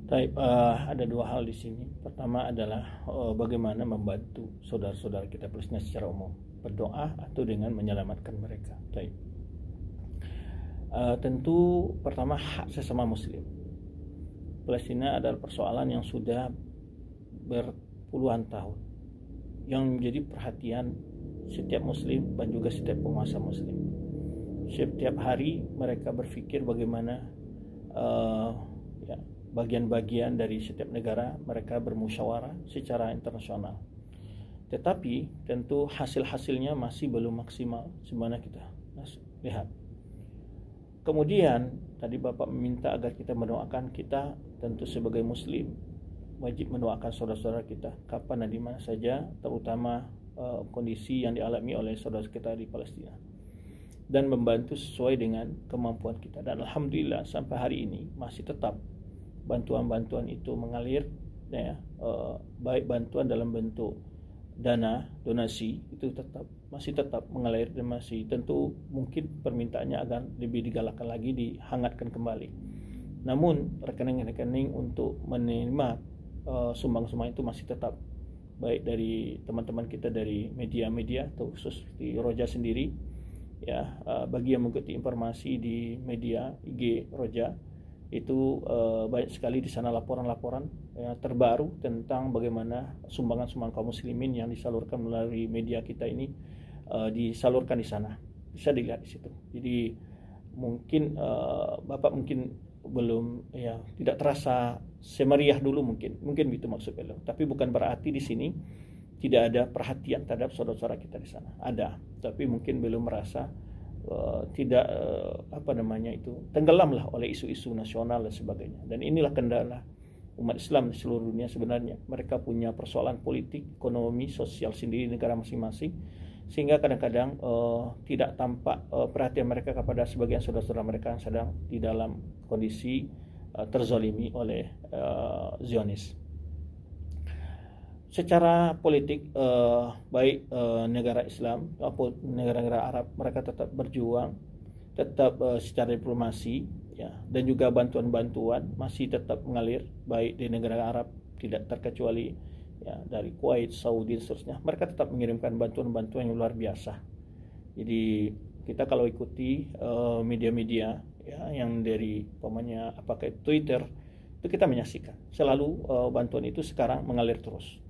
[SPEAKER 1] Baik, ada dua hal di sini. Pertama adalah bagaimana membantu saudara-saudara kita Palestina secara umum, berdoa atau dengan menyelamatkan mereka. Baik. Tentu pertama hak sesama Muslim. Palestina adalah persoalan yang sudah berpuluhan tahun, yang menjadi perhatian setiap Muslim dan juga setiap penguasa Muslim. Setiap hari mereka berpikir bagaimana bagian-bagian dari setiap negara mereka bermusyawarah secara internasional. Tetapi tentu hasil-hasilnya masih belum maksimal sebagaimana kita lihat. Kemudian tadi Bapak meminta agar kita mendoakan, kita tentu sebagai Muslim wajib mendoakan saudara-saudara kita kapan dan di mana saja, terutama kondisi yang dialami oleh saudara kita di Palestina, dan membantu sesuai dengan kemampuan kita. Dan alhamdulillah sampai hari ini masih tetap bantuan-bantuan itu mengalir, ya, baik bantuan dalam bentuk dana, donasi, itu masih tetap mengalir, dan masih tentu mungkin permintaannya agar lebih digalakkan lagi, dihangatkan kembali. Namun rekening-rekening untuk menerima sumbang-sumbang itu masih tetap baik dari teman-teman kita dari media-media atau khusus di Roja sendiri ya. Bagi yang mengikuti informasi di media IG Roja itu banyak sekali di sana laporan-laporan ya, terbaru tentang bagaimana sumbangan-sumbangan kaum muslimin yang disalurkan melalui media kita ini disalurkan di sana, bisa dilihat di situ. Jadi mungkin Bapak mungkin belum ya tidak terasa semeriah dulu, mungkin itu maksud beliau, tapi bukan berarti di sini tidak ada perhatian terhadap saudara-saudara kita di sana. Ada, tapi mungkin belum merasa tidak tenggelamlah oleh isu-isu nasional dan sebagainya. Dan inilah kendala umat Islam di seluruh dunia sebenarnya. Mereka punya persoalan politik, ekonomi, sosial sendiri di negara masing-masing, sehingga kadang-kadang tidak tampak perhatian mereka kepada sebagian saudara-saudara mereka yang sedang di dalam kondisi terzalimi oleh Zionis. Secara politik baik negara Islam maupun negara-negara Arab, mereka tetap berjuang, tetap secara diplomasi ya, dan juga bantuan-bantuan masih tetap mengalir baik di negara Arab, tidak terkecuali ya, dari Kuwait, Saudi dan seterusnya. Mereka tetap mengirimkan bantuan-bantuan yang luar biasa. Jadi kita kalau ikuti media-media ya, yang dari umpamanya apakah Twitter, itu kita menyaksikan selalu bantuan itu sekarang mengalir terus.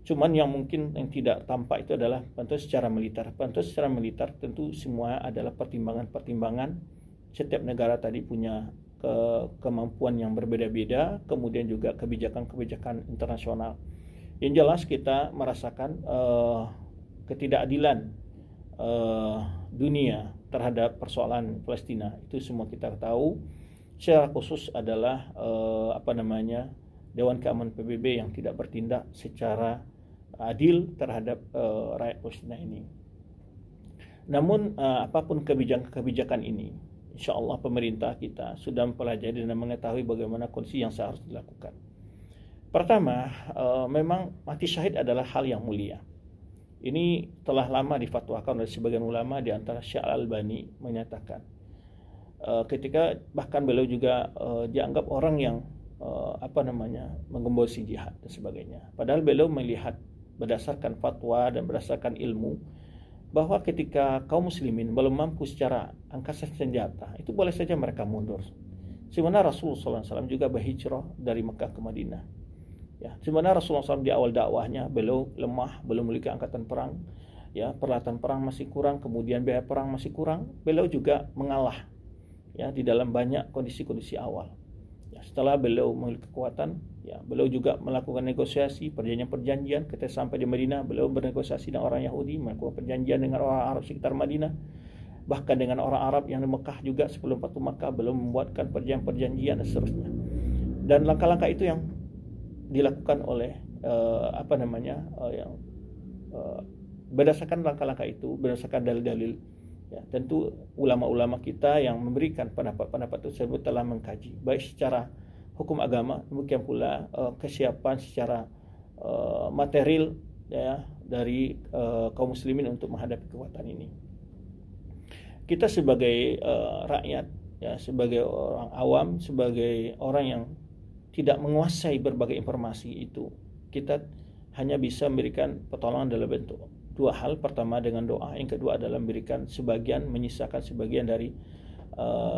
[SPEAKER 1] Cuman yang mungkin yang tidak tampak itu adalah bantuan secara militer. Bantuan secara militer tentu semua adalah pertimbangan-pertimbangan. Setiap negara tadi punya kemampuan yang berbeda-beda, kemudian juga kebijakan-kebijakan internasional. Yang jelas kita merasakan ketidakadilan dunia terhadap persoalan Palestina. Itu semua kita tahu. Secara khusus adalah Dewan Keamanan PBB yang tidak bertindak secara adil terhadap rakyat Palestina ini. Namun apapun kebijakan ini, insya Allah pemerintah kita sudah mempelajari dan mengetahui bagaimana kondisi yang seharusnya dilakukan. Pertama, memang mati syahid adalah hal yang mulia. Ini telah lama difatwakan oleh sebagian ulama, di antara Syekh Al-Albani menyatakan ketika bahkan beliau juga dianggap orang yang menggembosi jihad dan sebagainya. Padahal beliau melihat berdasarkan fatwa dan berdasarkan ilmu bahwa ketika kaum muslimin belum mampu secara angkasa senjata, itu boleh saja mereka mundur. Sebenarnya Rasulullah SAW juga berhijrah dari Mekah ke Madinah. Ya, sebenarnya Rasulullah SAW di awal dakwahnya beliau lemah, belum memiliki angkatan perang, ya, peralatan perang masih kurang, kemudian biaya perang masih kurang. Beliau juga mengalah ya di dalam banyak kondisi-kondisi awal. Setelah beliau memiliki kekuatan, ya, beliau juga melakukan negosiasi, perjanjian-perjanjian. Ketika sampai di Madinah, beliau bernegosiasi dengan orang Yahudi, melakukan perjanjian dengan orang Arab sekitar Madinah, bahkan dengan orang Arab yang di Mekah juga sebelum Fatu Makkah, beliau membuatkan perjanjian-perjanjian dan seterusnya. Dan langkah-langkah itu yang dilakukan oleh berdasarkan langkah-langkah itu, berdasarkan dalil-dalil. Ya, tentu ulama-ulama kita yang memberikan pendapat-pendapat tersebut telah mengkaji baik secara hukum agama, demikian pula kesiapan secara material ya dari kaum muslimin untuk menghadapi kekuatan ini. Kita sebagai rakyat ya, sebagai orang awam, sebagai orang yang tidak menguasai berbagai informasi itu, kita hanya bisa memberikan pertolongan dalam bentuk dua hal. Pertama dengan doa, yang kedua adalah memberikan sebagian, menyisakan sebagian dari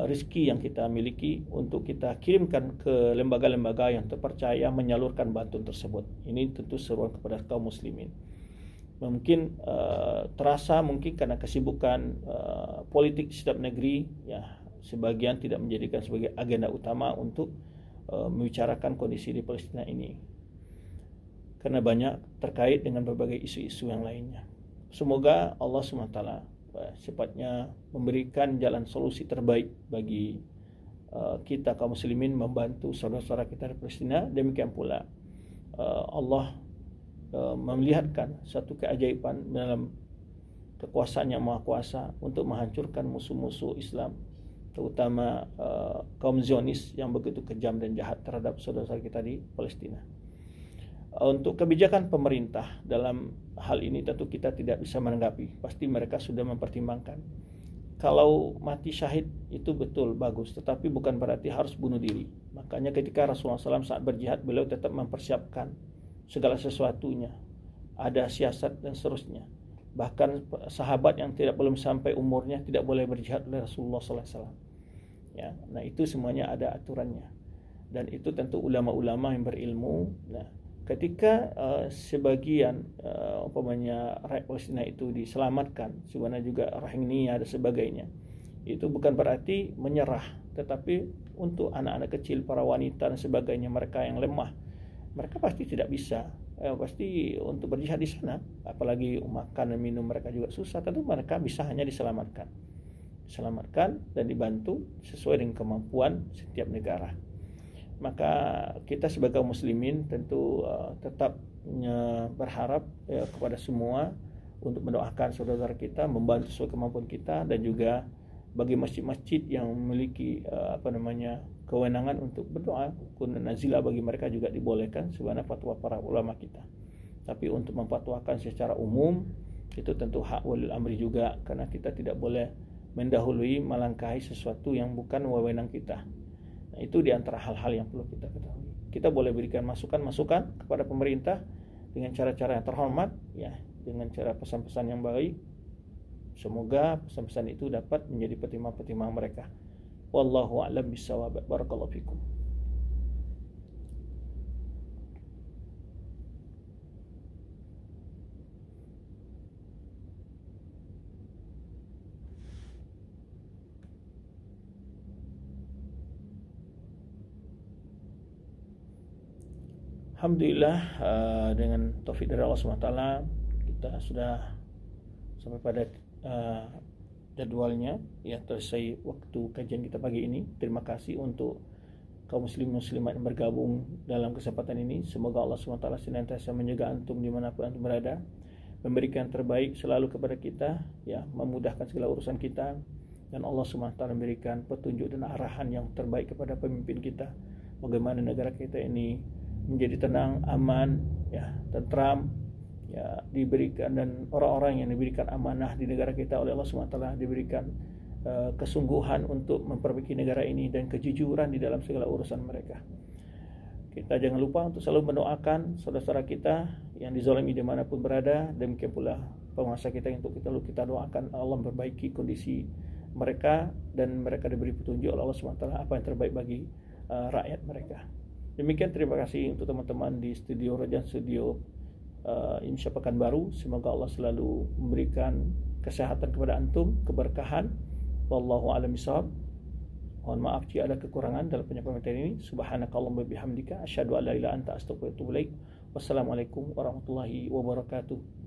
[SPEAKER 1] rezeki yang kita miliki untuk kita kirimkan ke lembaga-lembaga yang terpercaya menyalurkan bantuan tersebut. Ini tentu seruan kepada kaum muslimin. Mungkin terasa mungkin karena kesibukan politik setiap negeri ya, sebagian tidak menjadikan sebagai agenda utama untuk membicarakan kondisi di Palestina ini, karena banyak terkait dengan berbagai isu-isu yang lainnya. Semoga Allah SWT sepatnya memberikan jalan solusi terbaik bagi kita kaum muslimin membantu saudara-saudara kita di Palestina. Demikian pula Allah melihatkan satu keajaiban dalam kekuasaan yang maha kuasa untuk menghancurkan musuh-musuh Islam, terutama kaum Zionis yang begitu kejam dan jahat terhadap saudara-saudara kita di Palestina. Untuk kebijakan pemerintah dalam hal ini tentu kita tidak bisa menanggapi. Pasti mereka sudah mempertimbangkan kalau mati syahid itu betul bagus, tetapi bukan berarti harus bunuh diri. Makanya ketika Rasulullah SAW saat berjihad, beliau tetap mempersiapkan segala sesuatunya, ada siasat dan seterusnya. Bahkan sahabat yang belum sampai umurnya tidak boleh berjihad oleh Rasulullah SAW. Ya, nah itu semuanya ada aturannya, dan itu tentu ulama-ulama yang berilmu. Nah, ketika sebagian umpamanya rakyat Palestina itu diselamatkan, sebenarnya juga Rohingya dan sebagainya, itu bukan berarti menyerah, tetapi untuk anak-anak kecil, para wanita dan sebagainya, mereka yang lemah, mereka pasti tidak bisa, pasti untuk berjihad di sana, apalagi makan dan minum mereka juga susah. Tentu mereka bisa hanya diselamatkan dan dibantu sesuai dengan kemampuan setiap negara. Maka kita sebagai muslimin tentu tetap berharap kepada semua untuk mendoakan saudara kita, membantu sesuai kemampuan kita, dan juga bagi masjid-masjid yang memiliki kewenangan untuk berdoa, kunut nazilah bagi mereka juga dibolehkan sebagaimana fatwa para ulama kita. Tapi untuk memfatwakan secara umum itu tentu hak walil amri juga, karena kita tidak boleh mendahului, melangkahi sesuatu yang bukan wewenang kita. Nah, itu diantara hal-hal yang perlu kita ketahui. Kita boleh berikan masukan-masukan kepada pemerintah dengan cara-cara yang terhormat, ya, dengan cara pesan-pesan yang baik. Semoga pesan-pesan itu dapat menjadi pertimbangan-pertimbangan mereka. Wallahu a'lam bishawab. Barakallahu fikum. Alhamdulillah, dengan taufik dari Allah SWT kita sudah sampai pada jadwalnya, ya, selesai waktu kajian kita pagi ini. Terima kasih untuk kaum muslimat yang bergabung dalam kesempatan ini. Semoga Allah SWT senantiasa menjaga antum dimanapun antum berada, memberikan terbaik selalu kepada kita, ya, memudahkan segala urusan kita, dan Allah SWT memberikan petunjuk dan arahan yang terbaik kepada pemimpin kita, bagaimana negara kita ini menjadi tenang, aman, ya, tentram, ya, diberikan, dan orang-orang yang diberikan amanah di negara kita oleh Allah SWT diberikan kesungguhan untuk memperbaiki negara ini dan kejujuran di dalam segala urusan mereka. Kita jangan lupa untuk selalu mendoakan saudara-saudara kita yang dizalimi dimanapun berada. Demikian pula penguasa kita, untuk kita doakan Allah memperbaiki kondisi mereka dan mereka diberi petunjuk oleh Allah SWT apa yang terbaik bagi rakyat mereka. Demikian, terima kasih untuk teman-teman di studio Rajan, studio Insya Pekanbaru. Semoga Allah selalu memberikan kesehatan kepada antum, keberkahan. Wallahu a'lam bishawab. Mohon maaf jika ada kekurangan dalam penyampaian ini. Subhanakallahumma bihamdika asyhadu an la ilaha illa anta astaghfiruka wa atubu ilaik. Wassalamualaikum warahmatullahi wabarakatuh.